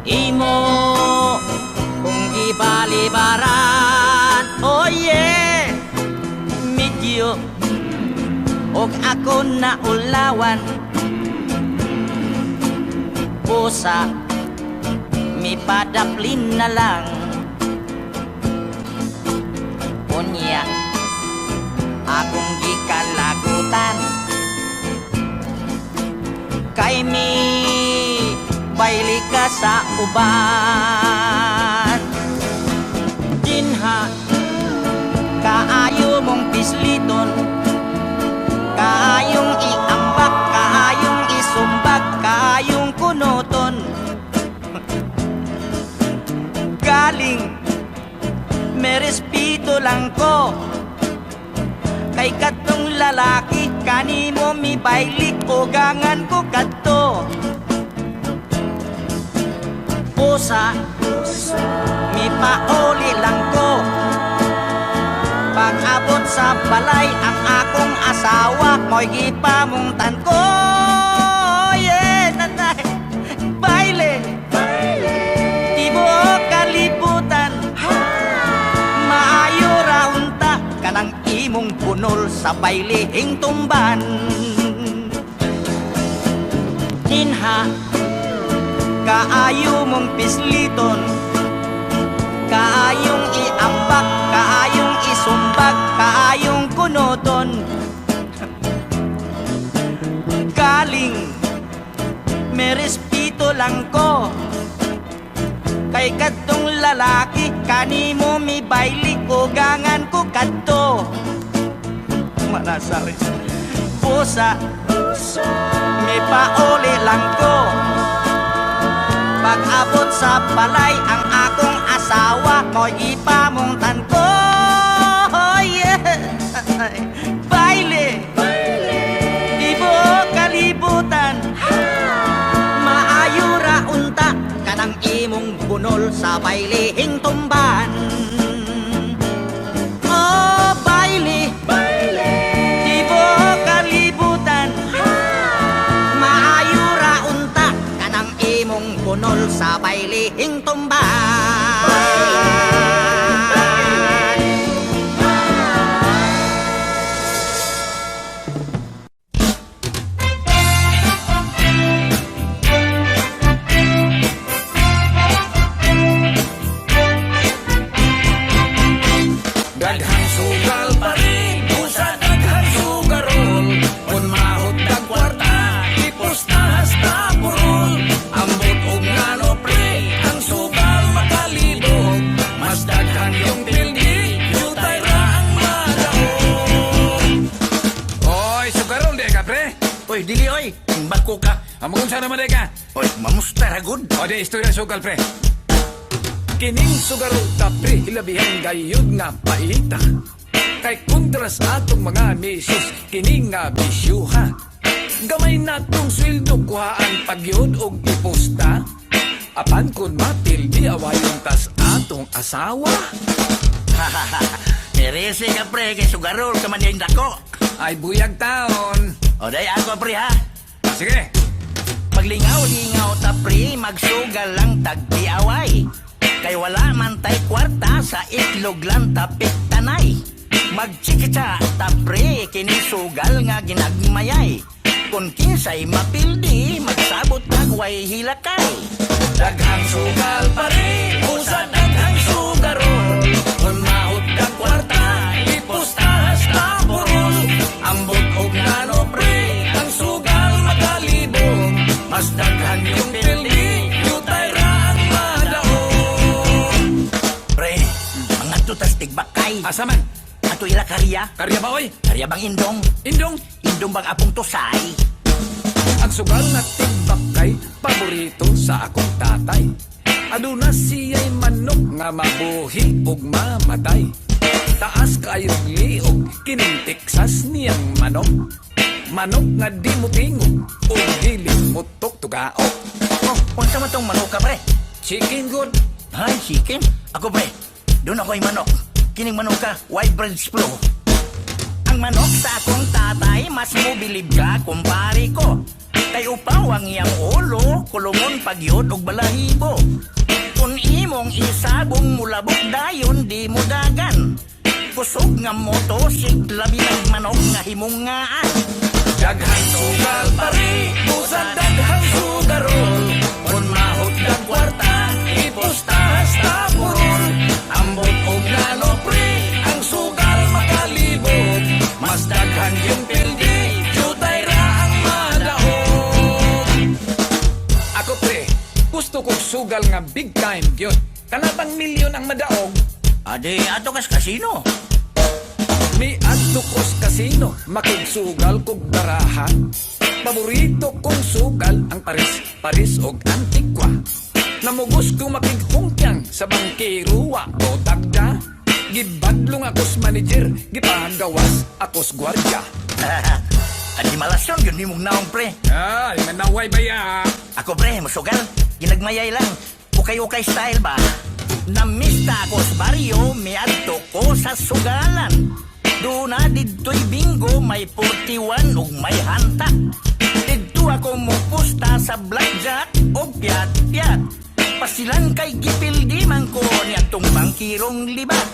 Imo kung gibalibaran, oh yeah, medyo og ako na ulawan. Pusa, mi padaplin na lang. Unya, akong gikalagutan. Kay mi baili ka sa uban. Dinha, kaayo mong pisliton, kaayong iambak, kaayong isumbag, kaayong kunoton. Galing, may respeto lang ko kay katong lalaki, kanimo mi bailik o gangan ko kadto. Pusa, mi pauli lang ko. Pag-abot sa balay ang akong asawa, mo'y gipamungtan ko. Yeah, nanay, baile, tibuok kalibutan. Maayo raunta kanang imong punol sa bailihing tumban. Dinha, kaayo mong pisliton, kaayong iambak, kaayong isumbag, kaayong kunoton. Galing, may respeto lang ko kay kadtong lalaki, kanimo mi baili o gangan ko kadto. Manasaris, pusa, may pauli lang ko. Pag-abot sa balay ang akong asawa, mo'y ipamungtan ko. Oh, yeah. Baile, tibuok kalibutan. Maayo ra unta kanang imong bunol sa bailihing tumban. Oh, baile, tibuok kalibutan. Maayo ra unta kanang imong bunol sa bailihing tumban. Daghang sugal pa rin, busa daghang sugarol. Kung mahot kang kwarta, ipos na hasta purol. Ambot og ngano pre, ang sugal makalibog. Mas daghang yung pildi, yutay ra ang madaog. Oy, sugarol di ka pre? Oy, dili oy, bako ka. Amagun sa naman di ka? Oy, mamusta ragod. O di, istorya sugal pre. Kining sugarol ta pre, hilabihan gayud nga paita. Kay kontras atong mga misis, kining nga bisyuha. Gamay natong sweldo kuhaan pagyod og iposta. Apan kun mapildi awayon tas atong asawa. Merese ka pre, kay sugarol ka man yung dako. Ay buyag taon. O day ako pre ha. Sige. Maglingaw-lingaw ta pre, magsugal lang tagdiaway. Kay wala man tay kwarta, sa itlog lang tapik tanay. Magchikita ta pre, kinisugal nga ginagmayay. Kung kinsay mapildi, magsabot nagway hilakay. Daghang sugal pa rin, usa daghang sugarol. Kung mahot kang kwarta, ipostahas na burol. Ambot og nano pre, ang sugal makalibog. Mas daghan yung pildi, yutay ra ang madaog. Pre, mga tutas tigbakay. Asa man? Ato ila karya. Karya ba oy? Karya bang indong? Indong, Indong bang apong tusay? ang sugal na tigbakay, paborito sa akong tatay. Aduna siya'y manok nga mabuhi ug mamatay. Taas kayong liog, kining Texas niyang manok. manok nga di mo tingog o dili mo tuktugao. Oh, unsa man tong manok ka, pre? Chicken good. Ay, chicken? Ako, pre, doon ako'y manok. Kining manok ka, white bread flow. Ang manok sa akong tatay, mas mobilib ka, kumpare ko. Kay upaw ang iyang ulo, kulungon pagyod og balahibo. Kung imong isabong mulabok dayon, di mo dagan. Kusog nga motosig, labi ng manok nga himungaan. Daghang sugal pare, busa daghang sugarol. Kung mahot na kwarta, ipustahas na purol. Ambot o nano pre, ang sugal makalibot. Mas daghan yung pildi, jutay ra ang madaog. Ako pre, gusto kong sugal nga big time gyud. Kanatang milyon ang madaog. Ade, ato kas kasino. Ni adto kos kasino, makigsugal kog barahan. Paborito kong sugal ang Paris og Antigua. Namugos ko makighungkyang sa bangkiruwa o dagda. Gibadlong akos manager, gipagawas akos gwardiya. Adi malasyon yun ni mong naong, pre. Ay, manaway baya. Ako, pre, musugal. Ginagmayay lang. Ukay-ukay style ba? Namista ako sa baryo, miadto ko sa sugalan. Doon na dito'y bingo, may 41 ug may hanta. Dito ako mupusta sa blackjack o piat-piat. Pasilan kay gipildi man ko niya tong bangkirong libat.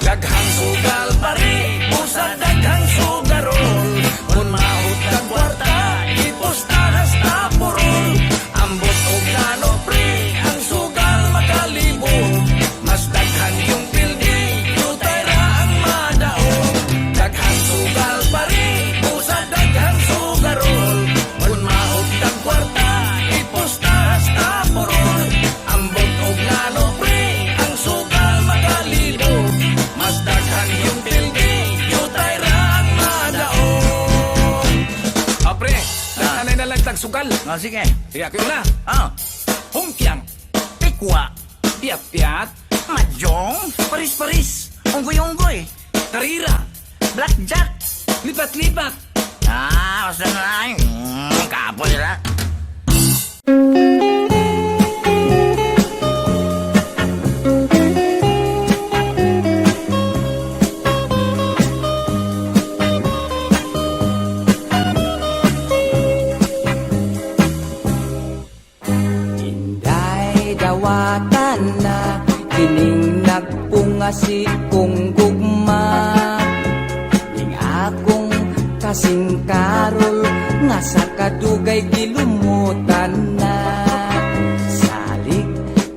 Daghang sugal pare, busa daghang sugarol. Kung mahot ka kwarta, ipustahas na purol. Ambot o gano pre, ang sugal makalibot. Mas daghan yung pildi, jutay ra ang madaog. Daghang sugal pare, busa daghang sugarol. Kung mahot ka kwarta, ipustahas na purol. Ambot o gano pre, ang sugal makalibot. Mas daghan yung pildi, jutay ra ang madaog. Apre, nagtanay na lang tagsugal. Oh, sige. Kaya ko na, Ah, hungkyang, pikwa, piat-piat, mahjong, paris-paris, unggoy-unggoy, karira, blackjack. lipat-lipat. Ah, basta na lang. Kapoy na. Inday dawatan na kining nagpunga si kong gugma. Ning akong kasing karol nga sa kadugay gilumutan na. Salig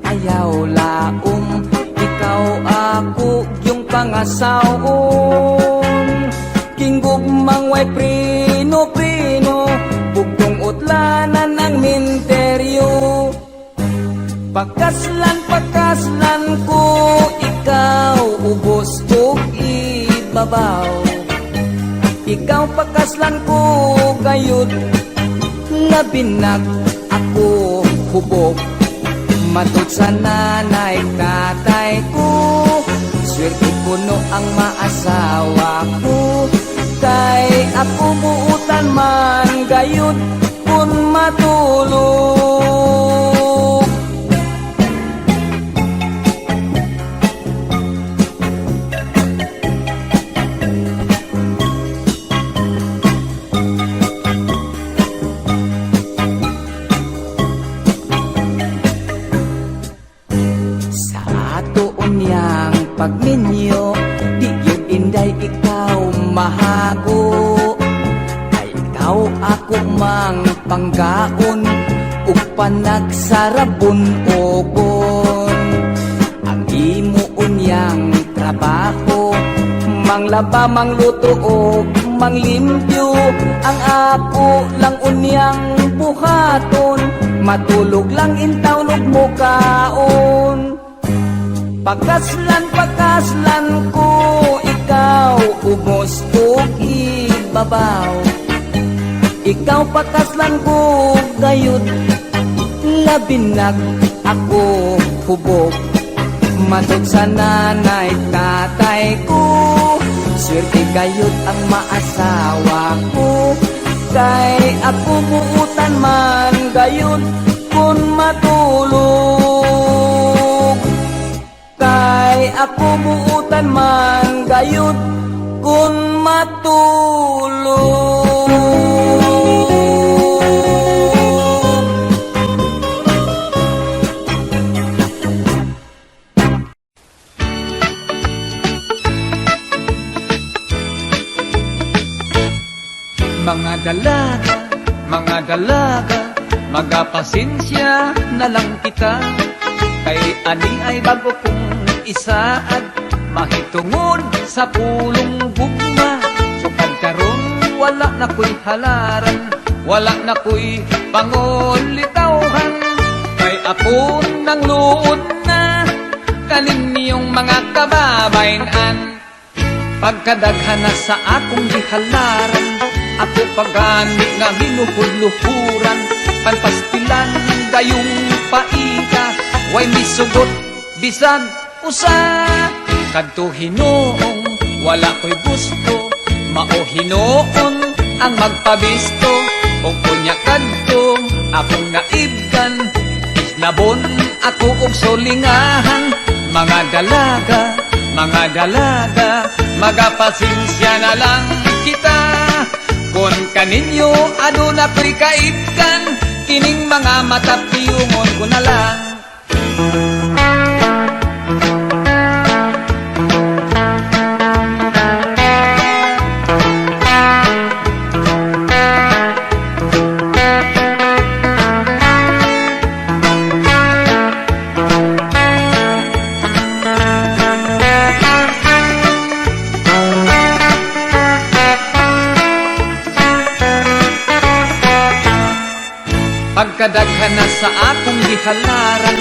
ayaw laom, ikaw ako yung pangasawon. King gugmang way prino-prino, bugtong utlanan ang minteryo. Pagkaslan ko, ikaw ubos kong ibabaw. Ikaw pagkaslan ko, gayud labinag ako hubog. Matod sa nanay tatay ko, swerte ko no ang maasawa ko. Kay ako buutan man gayud kun matulog. Sa ato unyang pagminyo, di yun inday ikaw mahago. Ay ikaw ako mang panggaon, ug panagsarabon ogon. Ang imo unyang trabaho, manglaba, mangluto o manglimpyo. Ang ako lang unyang buhaton, matulog lang intaw ug mukaon. Pagkaslan ko, ikaw ubos ug ibabaw. Ikaw pagkaslan ko, gayud labinag ako hubog. Matod sa nanay tatay ko, swerte gayud ang maasawa ko. Kay ako buutan man gayon kun matulog. Kay ako buutan man gayon kun matulog. Mga dalaga, magapasensya na lang kita. Kay ani ay bago kong isaad, mahitungod sa pulong gugma. Sukad karon wala na ko'y halaran, wala na ko'y pangulitawhan. Kay apon ng luod na kanin niyong mga kababayan. Pagkadaghan na sa akong gihalaran, ako pagani nga hinuhuluhuran. Panpastilan gayong paika, way misugot bisan usa. Kadto Hinoong wala ko'y gusto, mao Hinoon ang magpabisto. O kunya kadto akong naibdan, isnabon ako og solingahan. Mga dalaga, magapasensya na lang kita. Kung kaninyo aduna ko'y kaibkan, kining mga matapiyungon ko na lang. Pagkadaghan na sa akong gihalaran,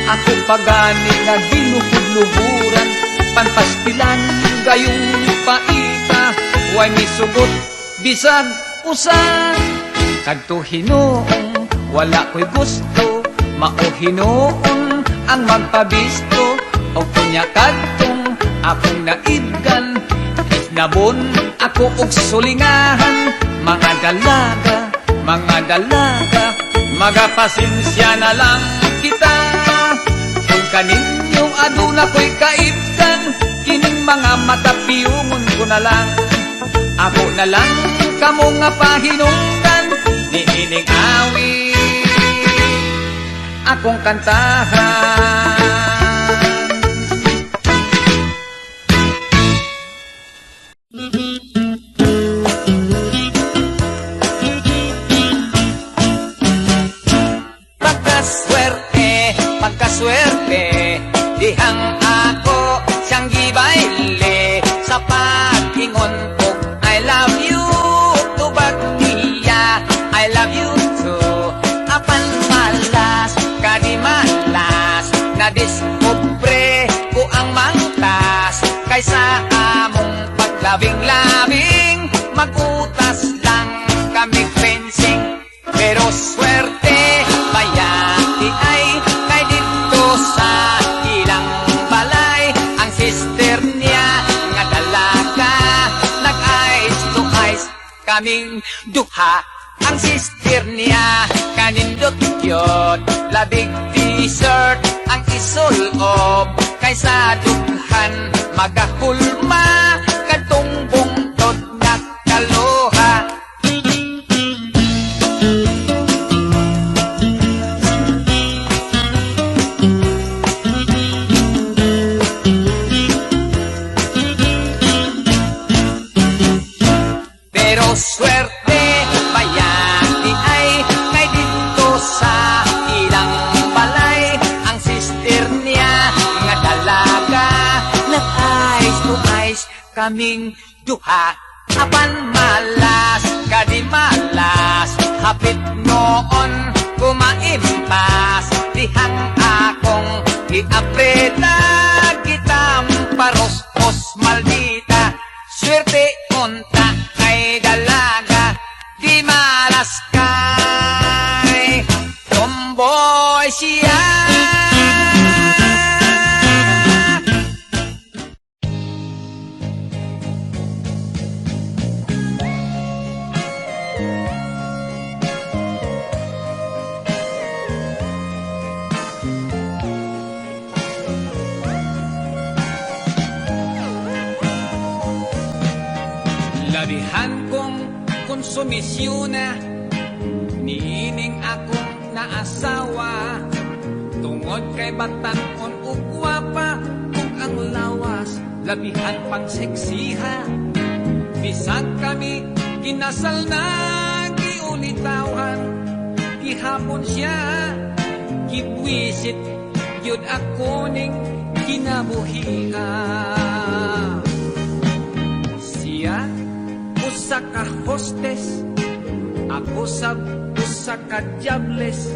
ako pagani nga ginuhudluhuran. Panpastilan gayong paita, way misugot bisan usa. Kadto Hinoong wala ko'y gusto, mao Hinoon ang magpabisto. O kunya kadtong akong naibgan, isnabon ako og sulingahan. Mga dalaga, magapasensya na lang kita. Kung kaninyo aduna ko'y kaibdan, kining mga matapiyungon ko na lang. Ako na lang kamo nga pahinungdan, niining awi akong kantahan. Pagkaswerte, dihang ako siyang gibayle. Sa pag-ingon ko, I love you. Tubag niya, I love you too. Apan malas, kadimalas, nadiskubre ko ang mangtas. Kaysa among paglabing-labing, magutas lang kami fencing. Pero swerte, bayati ay kay dito sa ilang balay. Ang sister niya nga dalaga, nag-eyes to eyes kaming duha. Ang sister niya kanindot yun, labig t-shirt ang isulob. Kaysa dughan magahulma, kadtong bungtod nga kaluha. Swerte, bayani ay kay dito sa ilang balay. Ang sister niya nga dalaga, nag-eyes to eyes kaming duha. Apan malas, kadimalas, hapit noon kumaimpas. Dihang akong iapreta, kitang paros-os maldita. Swerte unta kay dalaga, di malas kay tomboy siya. Labihan kong konsumisyon na niining akong naasawa. Tungod kay batanon ug gwapa ug ang lawas, labihan pang seksiha. Bisag kami kinasal na giulitawan, gihapon siya gibwisit yun ako ning kinabuhiha. Siya usa ka hostess, ako sab usa ka jobless.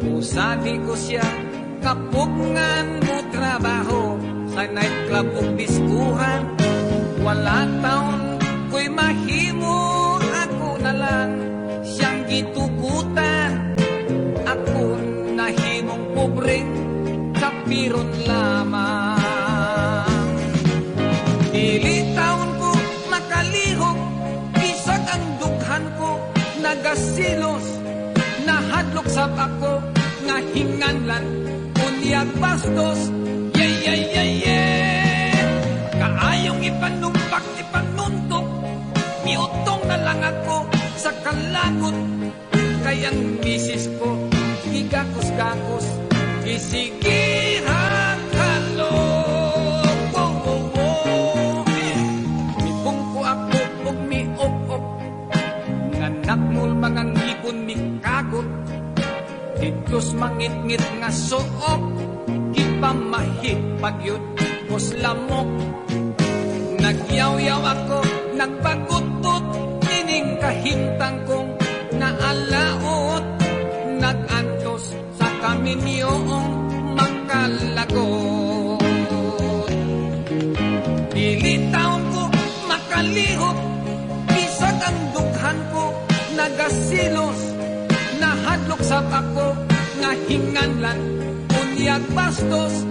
Usadi ko siya kapugngan mo trabaho sa nightclub o diskuhan. Wala taon ko'y mahimo, ako na lang siyang gitugutan. Ako nahimong pobreng kapiron lamang. Dili taon ko makalihok, bisag ang dughan ko nagasilos. Nahadlok sab ako nga hinganlan, unyag bastos. Kaayong ipanumpak, ipanuntok, miutong na lang ako sa kalagot. Kayang misis ko, gigakos-gakos, isigihan kalog. Mipungko ako og miop-op, nanakmul mga ngipon mikagot. Ditos mangit-ngit nga suok, gipamahit pagyud kos lamok. Nagyaw-yaw ako, nagpagutot, ining kahintang kong naalaot. Nagantos sa kaminyong makalagot. Dili taon ko makalihok, bisag ang dughan ko nagasilos. Nahadlok sab ako nga hinganlan, unyag bastos.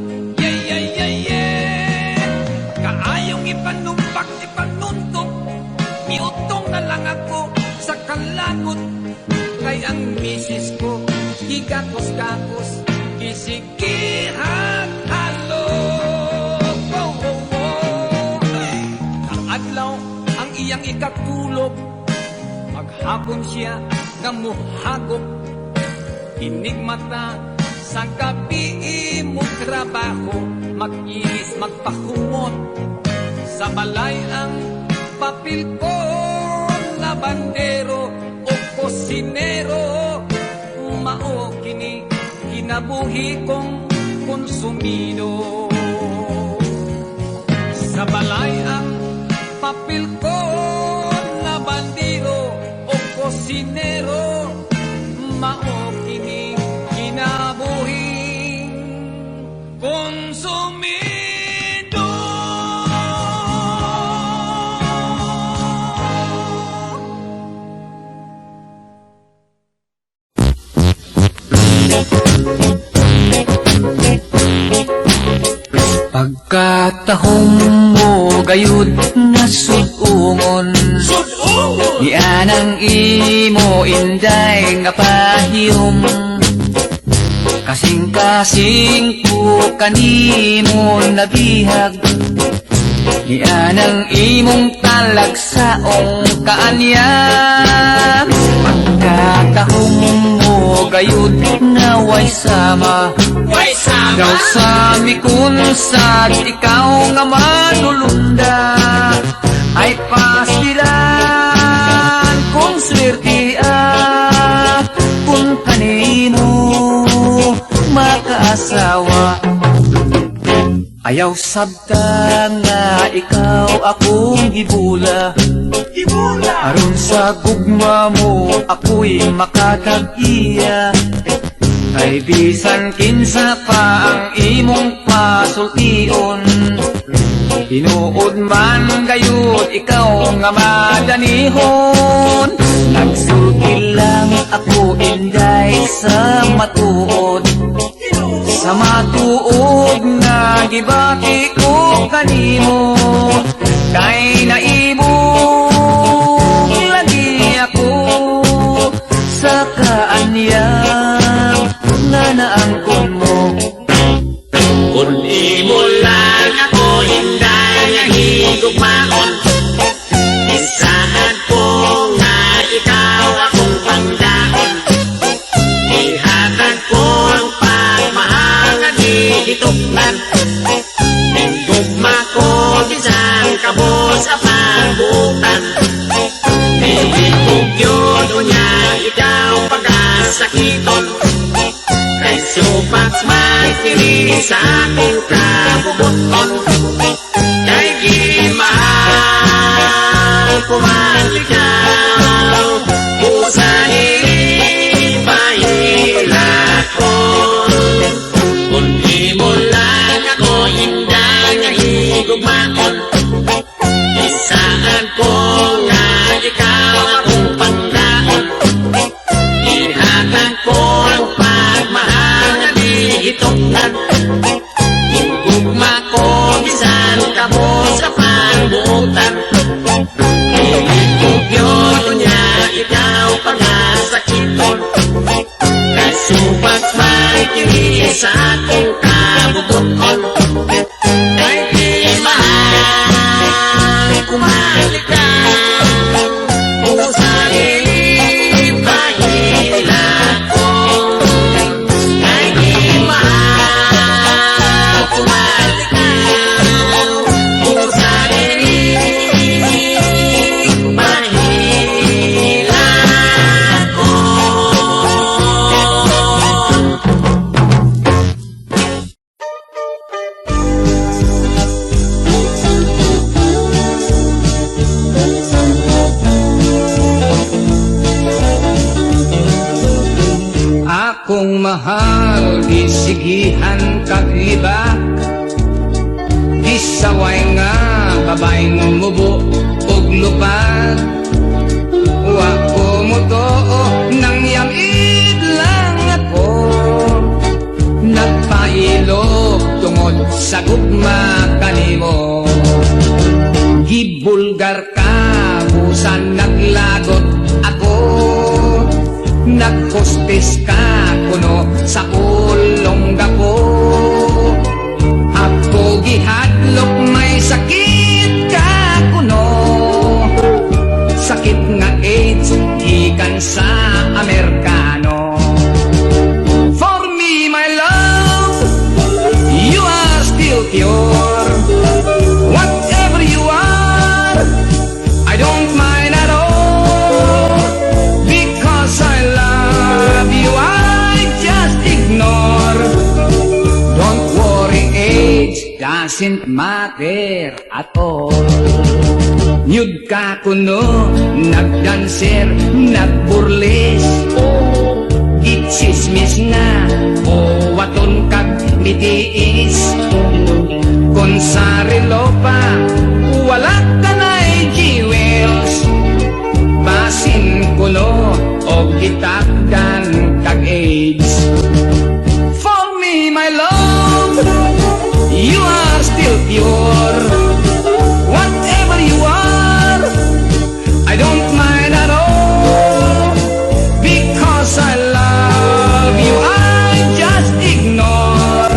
Kaayong ipanumpak, ipanuntok, miutong na lang ako sa kalagot. Kay ang misis ko, gigakos-gakos, gisigihan halog. Ang adlaw ang iyang ikatulog, maghapon siya gamuhagop. Inig mata sa gabi mo trabaho, mag-inis magpahumot. Sa balay ang papel ko, labandero o kosinero. Mao kini kinabuhi kong konsumido. Sa balay ang papel ko, labandero o kosinero. Mao kini kinabuhing konsumido. Pagkatahong mo gayud na sudungon, ianang imo inday nga pahiyom. Kasing-kasing ko kanimo nabihag, ianang imong talagsaong kaanyag. Pagkatahong mo gayud na way sama, daw sa mikun sad ikaw nga manulunda. Ay pastilan kung swerte kung kanino makaasawa. Ayaw sabta nga ikaw akong gibula, aron sa gugma mo ako'y makatag-iya. Kay bisan kinsa pa ang imong pasultion, tinuod man gayud ikaw nga madanihon. Nagsulti lang ako inday sa matuod, sa matuod nga gibati ko kanimo. Kay naibong lagi ako sa kaanyang nga naangkon mo. Kung di mo lang ako hinday nga higugmaon, isa gugma ko Isang kabos sa pangbutan Ihigog yun unya ikaw pag-asakiton Kay supak man kini sa akong kabubuton Kay gimahal ko man ikaw Usan ilipahilakon Kung imo lang ako hindang nga higugmaon Isaan ko nga ikaw akong panggaon Ihatag ko ang pagmahal na dihitoknan Higugma ko bisan kamo sa pangbutan Ihigug yun niya ikaw pangasakiton Kasupat may kini sa akong kabubuton Kay di mahal kumalikaw Usan ilipahilakon Kay di mahal kumalikaw Usan ilipahilakon Akong mahal, gisigihan kaglibak Isaway nga, babaeng mubo ug lupad Wa ko mo too, nang yamid lang ako Nagpailog tungod sa gugma kanimo Gibulgar ka, busan naglagot ako Nagkostes ka kuno sa ulong gapo Ako gihadlok may sakit ka kuno Sakit nga AIDS gikan sa Amerikano For me my love You are still pure Whatever you are I don't mind at all Because I love you, I just ignore. Don't worry, age doesn't matter at all. Nyud ka kuno, nagdanser, nagburles. Gitsismis nga, o waton kag mitiis. Kung sa relo pa, wala ka na'y jewels. Basin kuno o gitakdan kag AIDS For me my love You are still pure Whatever you are I don't mind at all Because I love you I just ignore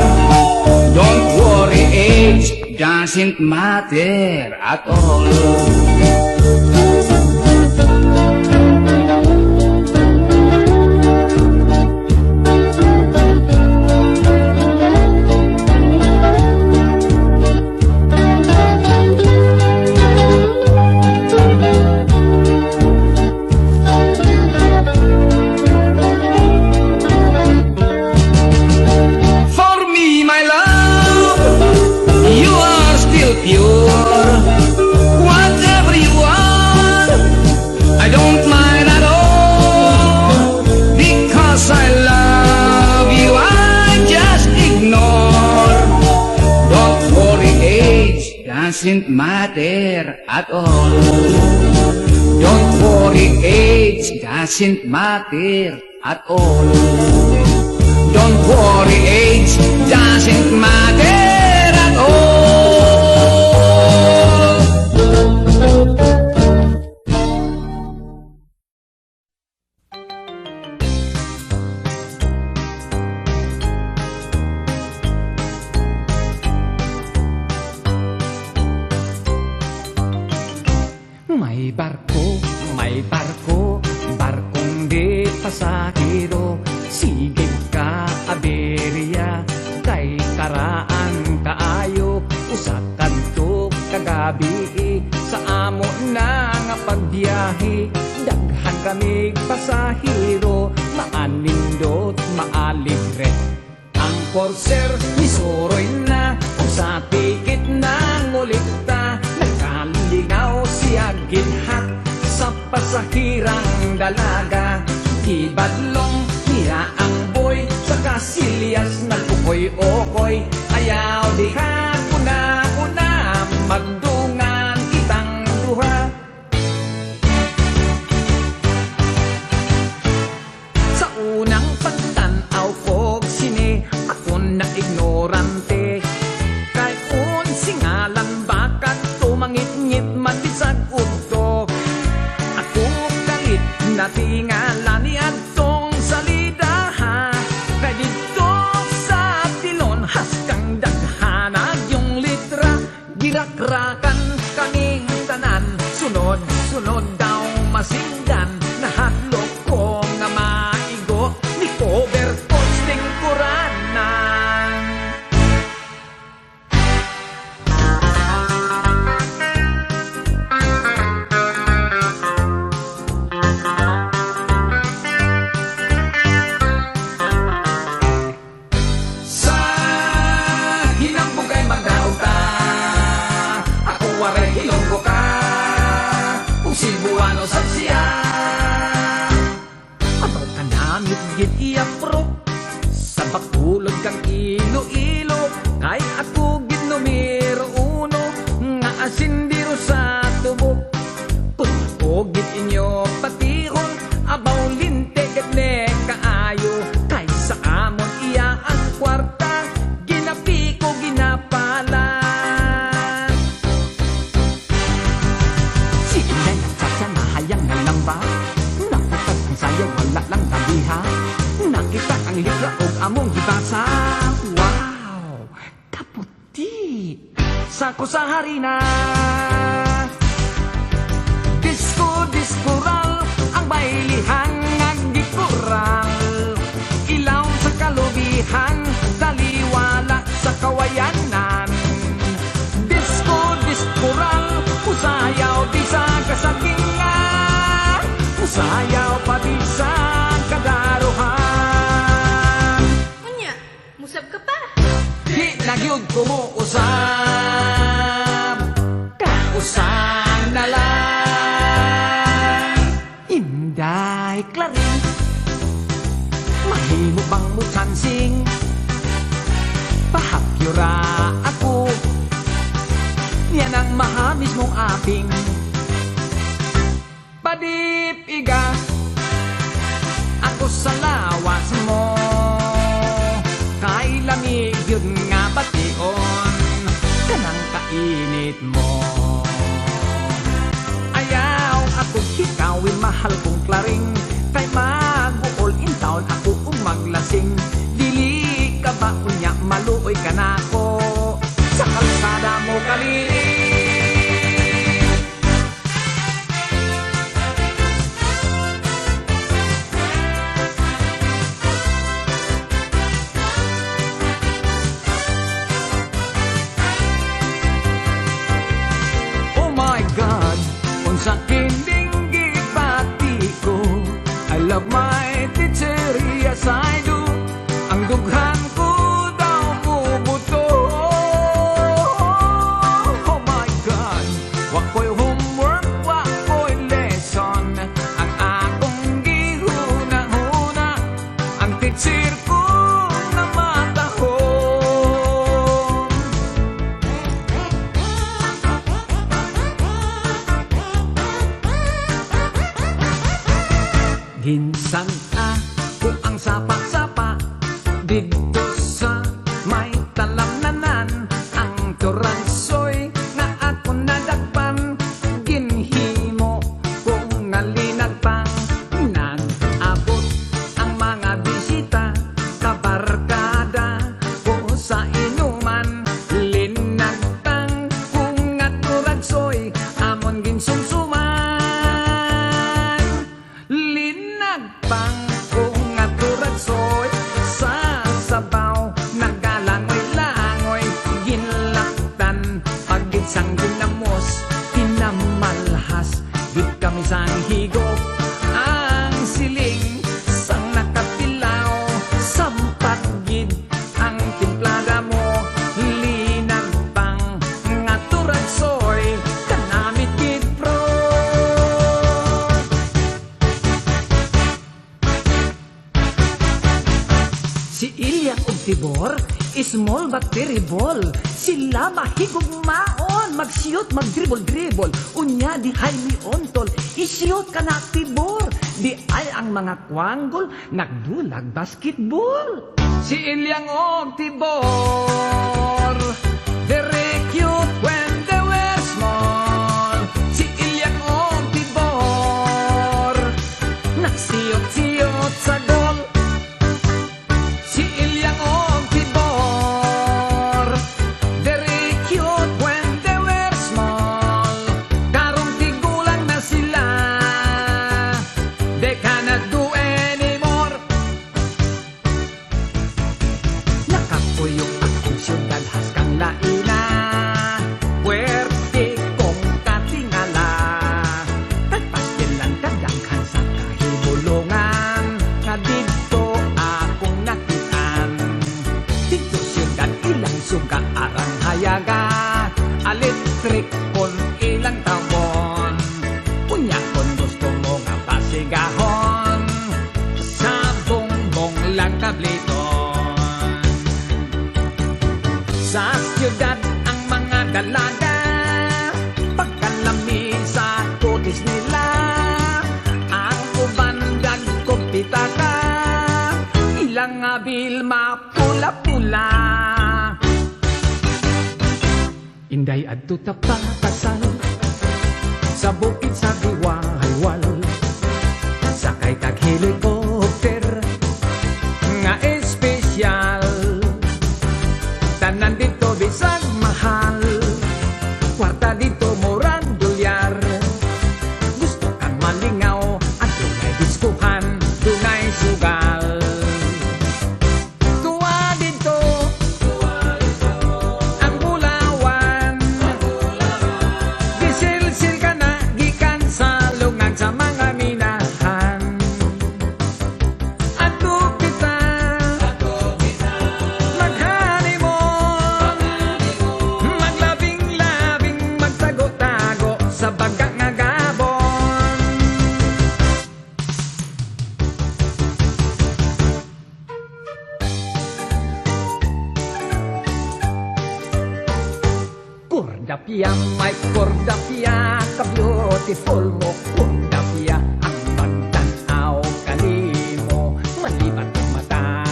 Don't worry age doesn't matter at all pure Whatever you are I don't mind at all Because I love you I just ignore Don't worry age doesn't matter at all Don't worry age doesn't matter at all Don't worry age doesn't matter at all May barko, barkong di pasahero Sigig ka, Aberia, kay karaan kaayo Usa ka gabi sa amo na nga pagbiyahe. Daghan kami pasahero, maanindot, maalibre. Ang porser misuroy na, kung sa tikit na ngulita, nagkalingaw siya ginhat sa pasahirang dalaga. Ibadlong niya ang boy sa kasilyas nagkukoy-okoy. Ayaw diha kuna magdungan kitang duha. Sa unang pagtanaw ko sine, ako na ignorante. Kay unsi ngalan bakat tumangit-ngit matisag udto. Ako kalit na tingala ni Adtong salida ha. Kay dito sa tilon haskang daghanag yung litra. Girakrakan kaning tanan, sunod daw masinggan. Nahatlok ko nga maigo, ni cover posting kuranan. Sa hinambugay magdauta, ako waray hilonggo ka, kung Cebuano sa siya. Abaw ka namit gid iya pro, sa bakulod kang ilo-ilo. Kahit ako gid numero uno, nga asindiro sa tubo. Kung ako gid inyo patihon, abaw linte gid ne kaayo. Kay sa amon iya ang kwarta, ginapi ko ginapalan. Sige na yung tsatsa na hayang na lamba, nakutag ang sayaw wala lang tabiha. Nakita ang litra o among gibasa. Wow, kaputi sako sa harina. Disco-discoral ang bailihan nagdikural. Ilaw sa kalubihan, taliwala sa kawayanan. Disco-discoral, usayaw di sa kasagingan, usayaw pa di sa kadaruhan. Unya, musab ka pa. Di nagyod ko mo usab, kausang na lang. Inday klarin, mahimo bang mo chansing? Pahakyura ako, yan ang mahamis mong aping. Padip iga, ako sa lawas mo. Kay lamig yun nga bation, kanang kainit mo. Ayaw ako hikawin mahal kong klaring, kay mag-uol in town ako maglasing. Dili ka ba unya maluoy ka na ko, sa kalsada mo kalili. Oh my God, unsa kining gibati ko. I love my teacher, yes I do. Ang dughan ko daw mubuto. Oh my God, wako'y homework, wako'y lesson. Ang akong gihuna-huna, ang teacher ko na matahon. Ginsan ako ang sapa-sapa dito sa may talamnanan. Ang turansoy na ako nadagpan, ginhimo kung nalinagpang. Nag-abot ang mga bisita, kabarkada ko sa inuman. Linagpang kung nga turansoy, amon ginsumsuman. Linagpang kung nga turansoy, sa bukid sang ginamos, pinamalhas, di kami sang higop. Ang siling sang nakapilaw, sampat gid ang timplada mo, linag pang nga turadsoy, kanamit gid pro. Si Ilya ug Tibor, small but terrible. Sila mahigugmaon, mag-shoot, mag-dribble-dribble. Unya di hay mi ontol, i-shoot ka na Tibor. Di ay ang mga kwanggol, nagdulag basketball. Si Ilyang og Tibor, very cute when they were small. Si Ilyang og Tibor, nagsiyot-siyot sa gol. Si Ilyang og Tibor, very cute when they were small. Karong tigulang na sila, they cannot do anymore. Nakapuyok akong syudad haskang laina, puwerte kong katingala. Tagpastilan kadaghan sa kahibulungan, nga dito akong nakitaan. Dito syudad ilang suga arang hayaga, electric kon ilang tawon. Unya kon gusto mo nga pasigahon, sa bongbong lang kabliton. Sa syudad ang mga dalaga, pagkalami sa kudis nila, ang uban dagkumpitaka, ilang abil mapula-pula. Inday adto ta pakasal, sa bukid sa Diwaywal, sakay tag helicopter nga espesyal. Tanan dito bisag mahal, kwarta dito murag dolyar. Gusto kang malingaw at dunay diskuhan, dunay sugal. Tuwa dito ang bulawan, gisilsil ka na gikan sa lungan sa mga minahan. Ato kita mag-honeymoon, maglabing-labing, magtago-tago sa baga nga gabon. Kordapia, may kordapia, ka-beautiful mo, kordapia, ang magtanaw kanimo, malibat ang mata.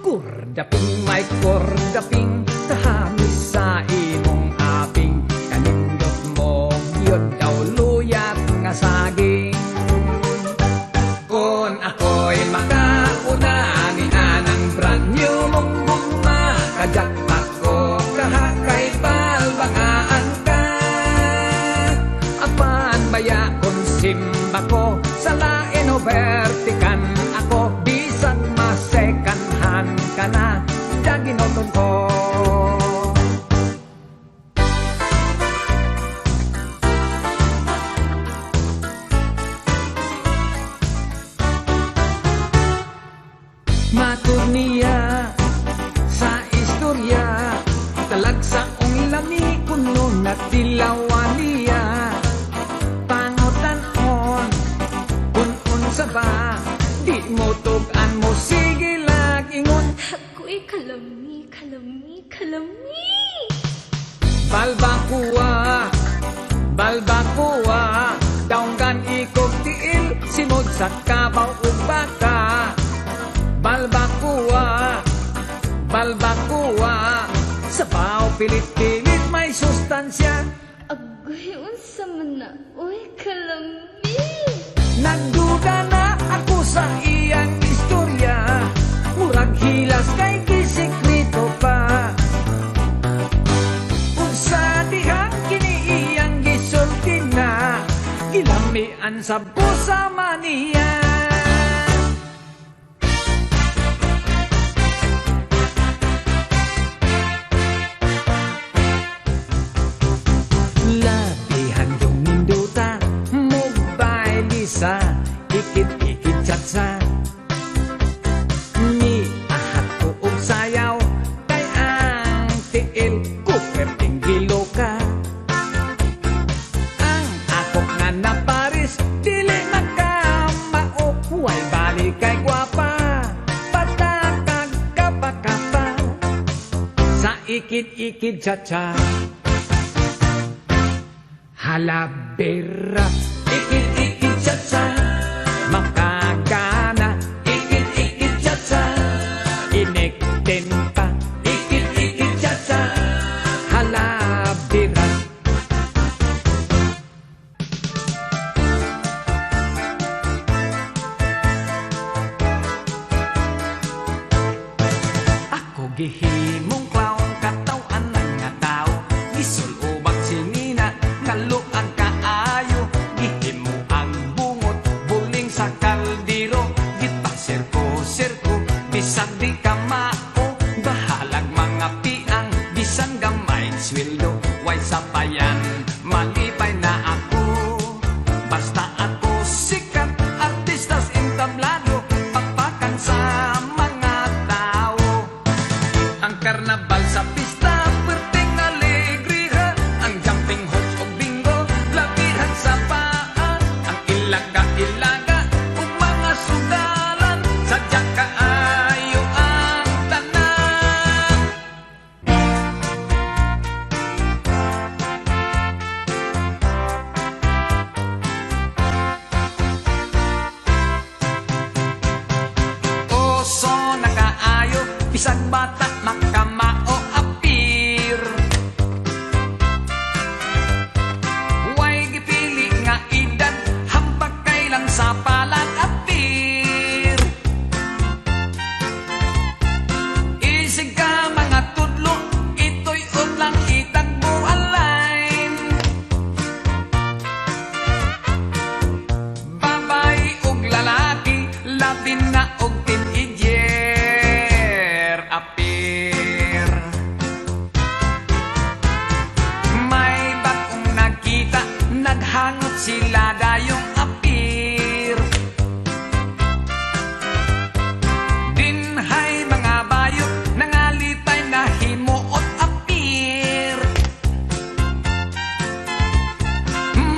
Kordaping, may kordaping, kahamis sa imong aping, kanindot mo, yun daw luyat nga saging. Kung ako'y makauna, ni anang brand new mong guma, kajakpak ko, kahakay balbangaan ka. Apan baya kung simba ko, sa lain o vertikan ako, bisag masekanhan ka na, daginoton ko. Matur niya sa istorya, talagsaong lami kuno na tilawan niya. Pangutan-on, unsa ba, di mo tugan mo, sige lagingon. Ako'y kalami, kalami, kalami. Balbakuwa, balbakuwa, daunggan ikog tiil, simod sa kabaw ug baka. Balbakuwa, balbakuwa, sa pao pilit-pilit may sustansya. Agoy, unsa man na, uy, kalami. Nagduda na ako sa iyang istorya, murag hilas kay gisekreto pa. Unsa dihang kini iyang gisulti na, gilamian sa busa maniya. ikid-ikid chatsa. Ni ahat ko og sayaw, kay ang tiil ko perting gilo ka. Ang ako nga na Paris, dili makamao, huway balik kay gwapa, patakag kapa-kapa. Sa ikid-ikid cha-cha, halabera, ikid-ikid cha-cha, makagana, ikid-ikid cha-cha, iniktin pa, ikid-ikid cha-cha, halabera. Ako gihimong clown, katawan ng nga tao, gisul ubang sinina, kaluag kaayo, gihimo ang bungot, buling sa kaldero, gipasirko-sirko, bisan di ka mao, bahalag mga piang, bisan gamay sweldo, way sapayan, malipay na ako, basta ako sikat, artistas entablado, pagpakan sa mga tao. Ang karnabal sa pista, perting alegriha, ang jumping hoops o bingo, labihan sa paa, ang ilaga-ilaga, ug mga sugalan, sadya kaayo ang tanan. Oso na kaayo, bisag bata makamao apir. Huwag gipili nga edad, hambag kailan sa palag apir. Isig ka mga tudlo, ito'y udlang itagbo align. Babae ug lalaki, labi na og teenager apir. May bagong nakita, naghangot sila dayong apir. Dinhay mga bayot, nangalitay na himuot apir.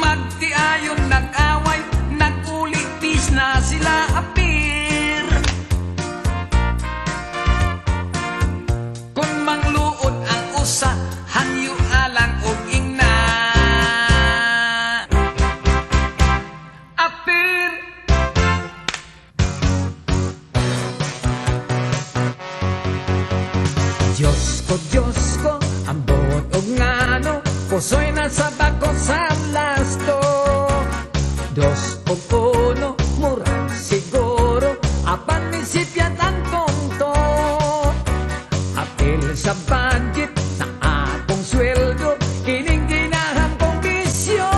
Magtiayon nag-away, nag-uligpis na sila apir. Kung mangluod ang usa, hangyo alang og ingna. Apir. Diyos ko, ang buot og ngano, puso'y nasa bako sa blasto. Dos o uno, murag siguro, apan nisipyat ang tonto. Apil sa budget, sa akong sweldo, kining ginahang kong bisyo.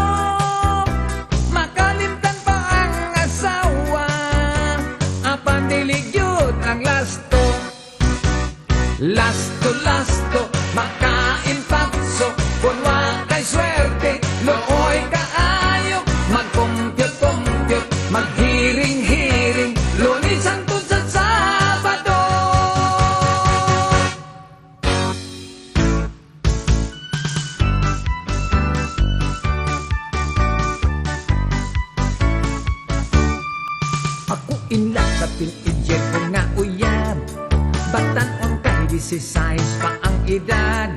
Makalimtan pa ang asawa, apan diligyod ang lasto. Lasto, makain patso, kung wakay swerte, looy kaayo, mag-compute, mag-hiring-hiring, Lunes hangtod sa Sabado. Ako inlak sa teenager ko nga uyab, batan-on kay 16 pa ang edad.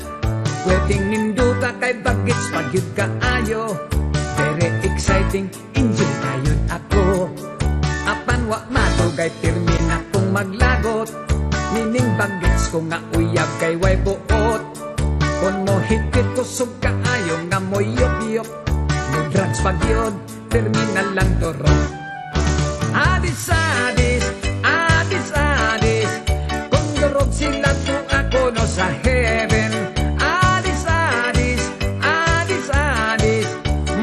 Pwedeng nindo ka kay bagets pagyud kaayo, very exciting, enjoy kayod ako. Apan wa matugay termin akong maglagot, mining bagets ko nga uyab kay way buot. Kung mo higit kusog kaayo nga mo yop-yop, mo drugs pagyod, terminal lang toro. Adis, kung durog sila to ako no sa heaven. Adis,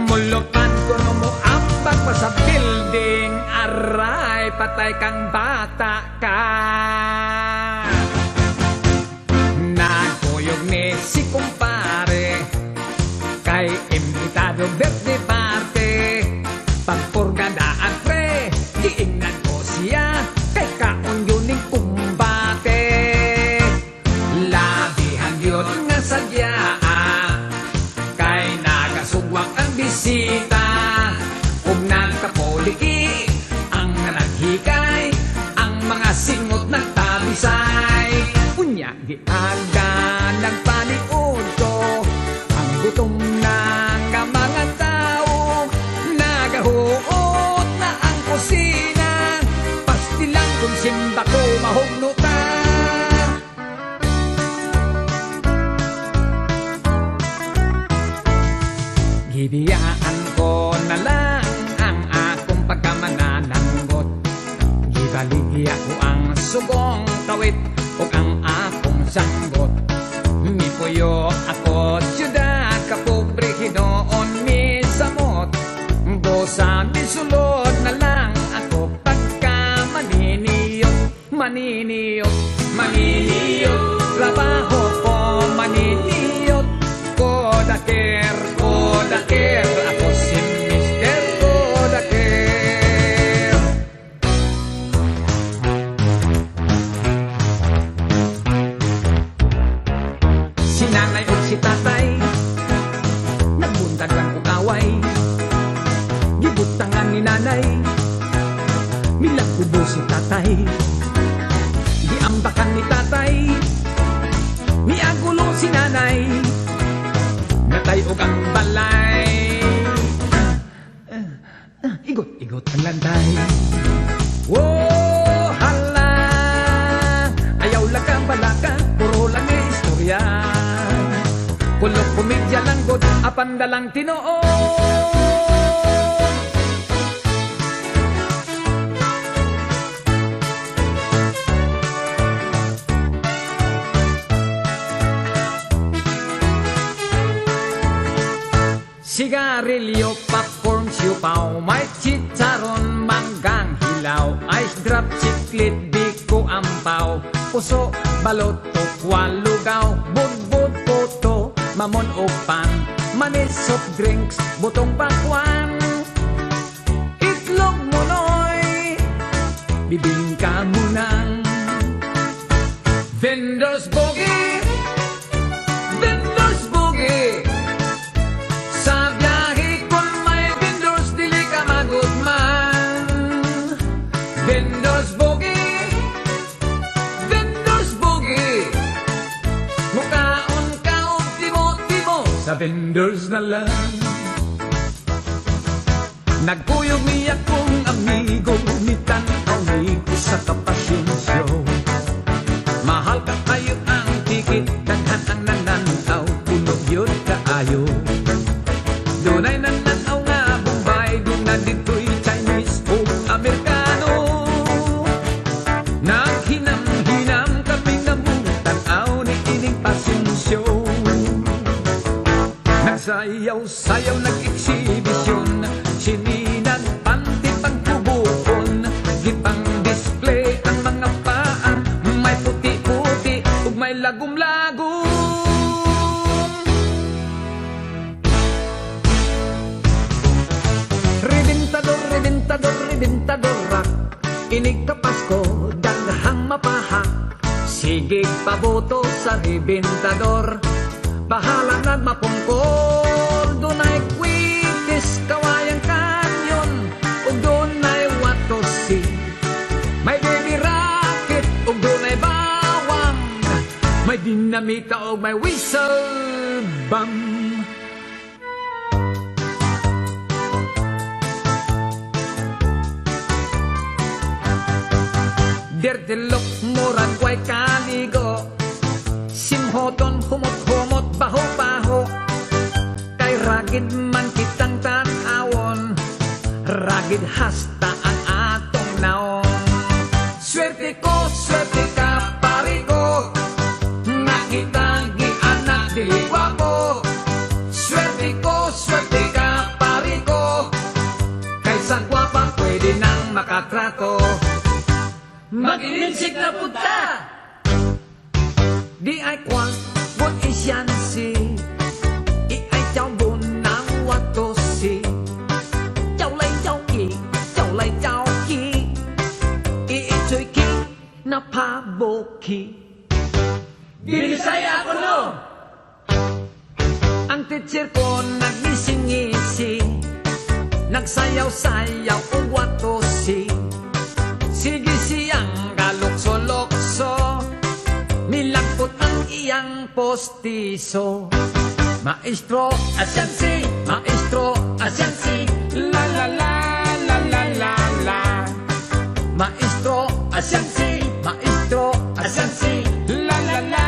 mulutan ko no mo ambak pa sa building. Aray, patay kang bata ka. Nagkuyog ni si kumpare, kay imbitado birthday party. Pagpurgada at pre, di giada ng paniod ko. Ang gutom na nga mga tao, nagahuot na ang kusina. Pastilang kung simba ko mahugno ta. Gibiyaan ko na lang ang akong pagkamanananggot. Gibaligya ko ang sugong kawit o ang akong sanggot. Mipuyo ako siyuda kapobre hinoon mi samot. Bosa misulod na lang ako pagka maniniyot, maniniyot, maniniyot. Trabaho ko maniniyot, kodaker, kodaker. Ako si Mr. Kodaker. Si nanay o si tatay, nagbuntan lang kong away. Gibutangan ni nanay, milakubo si tatay. Giambakan ni tatay, miagulo si nanay. Natay og ang balay, igot-igot ang landay. Whoa, hala, ayaw lang ka balaka, puro lang may istorya. Kulok komedya lang god, apanda lang tinoo. Sigarilyo, popcorn, siupaw, may chicharon, manggang hilaw, ice drop, chiclet, biko, ampaw, puso, balot, tukwa, lugaw, budbud, puto, mamon o pan, manis, soft drinks, butong pakwan, itlog munoy, bibingka munang, vendors boogie, vendors boogie. Sa biyahe kung may vendors, dili ka magutman. Vendors boogie, vendors boogie. Mukaon ka o timo-timo, sa vendors na lang. Nagkuyog niya kong amigo, mitanaw ni ko sa kapasyon show. Mahal ka kayo ang tikit, daghan ang nananaw, puno yun kaayo. Dunay nananaw nga Bombay, doon na dito'y Chinese o Amerikano. Naghinam-hinam kami nga mong tanaw ni ining passion show. Nagsayaw-sayaw, nag-exhibisyon, sininag panty pagkubukon. Gipang display ang mga paan, may puti-puti ug may lagom-lagom. Reventador, reventador rock, inig ka Pasko, daghang mapahak. Sige paboto sa reventador, bahala na mapungkor. Dunay kwitis, kawayang kanyon, ug dunay watosi. May baby rocket, ug dunay bawang, may dinamita ug may whistle bomb. Derdelok, murag way kaligo, simhoton, humot-humot, baho-baho. Kay ragid man kitang tanawon, ragid hasta ang atong naon. Swerte ka, pari ko, nakita gianak dili gwapo. Swerte ka, pari ko, kaysa gwapa pwede nang makatrato. Mag-ilinsik na punta! Di ay kwang, bun isyansi. I ay chow bun ng watosi. Chow lay chow ki. I ichoy ki na paboki. Binisaya ako no! Ang teacher ko nagnising-ngisi, nagsayaw-sayaw o watosi. Sige siyang galukso-lokso, milagpot ang postiso. Maestro Asiansi, Maestro Asiansi, la la la la la la la. Maestro Asiansi, Maestro Asiansi, la la la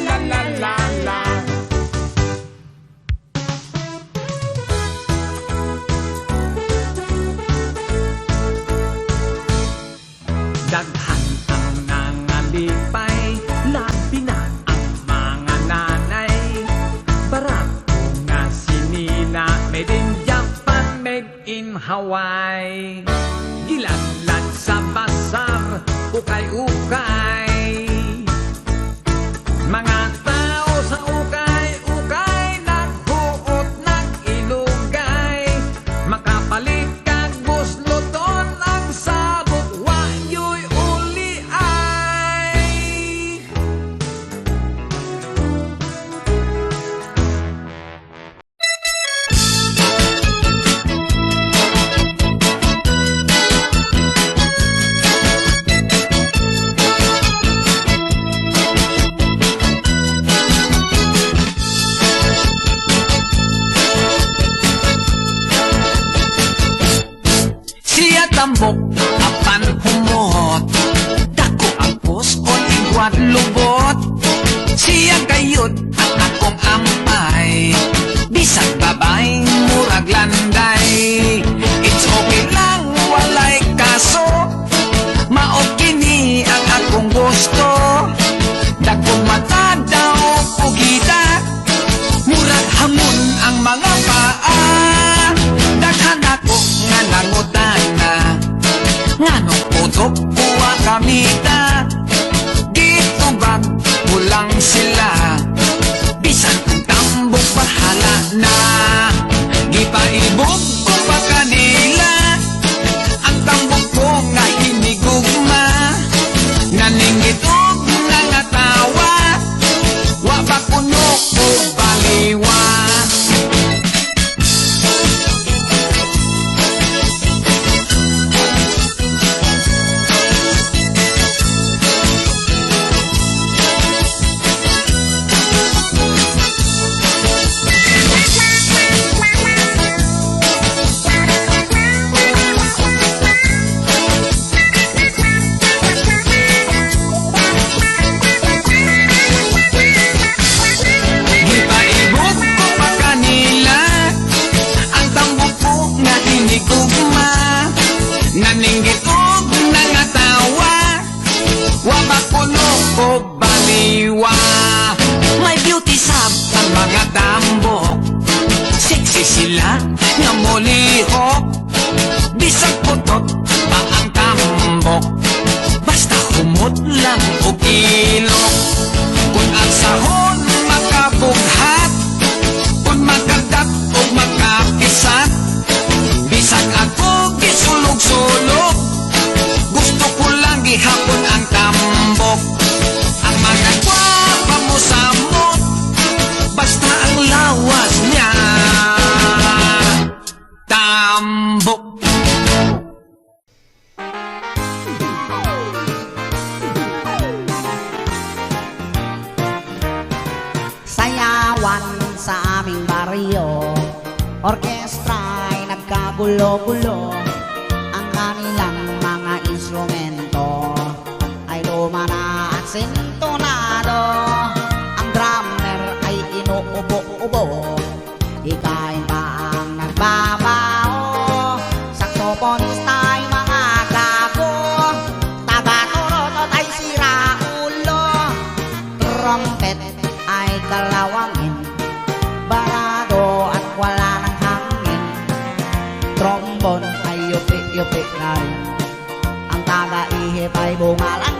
la la la la. Daghan ang nangalipay, labi na ang mga nanay. Barako nga sinina, made in Japan, made in Hawaii. Gilanlan sa basar, ukay-ukay. Mga tao sa ukay-ukay, naghuot ng ilugay. Makapalit kag busloton ang sabot, wayo'y uli ay. Siya tambok, apan humot. Dako ang puskon, igwat lubot. Siya kayod, ang akong ampay. Bisag babay, murag landay. It's okay lang, walay kaso. Maot kini ang akong gusto. Dakong mata daw, pugita. Murag hamon ang mga paa. Daghan ako nga nangutana. Ngano putok buwa kamita. Dito bag pulang sila. Bisan kung tambok bahala na. Gipaibog ko pa kanila. Ang tambok ko nga hinigugma. Naninggitog nangatawa. Wa ba kuno ko baliwa. Gipaibog ko pa kanila. Ang tambok ko nga hinigugma. Naninggitog nangatawa. Wa ba kuno ko baliwa. May beauty sab ang mga tambok. Sexy sila nga mulihok. Bisag putot pa ang tambok. Basta humot lang o kilok. Kung ang sahon makabughat, kung magagat o makapisat, bisag ako gisulog-sulog. Gusto ko lang gihapon ang tambok. Ang mga gwapa mo samot, basta ang lawas niya tambok. Sayawan sa aming baryo, orkestra'y nagkagulo-gulo. Ang kanilang mga instrumento ay luma na at sintonado. Ang drummer ay inuubo-ubo, hikain pa ang nagbabao. Saxophonista ay mga gago, taga-turotot ay siraulo. Trumpet ay kalawangin, barado at wala ng hangin. Trombone ay yupi-yupi na rin, ang taga-ihip ay bumalang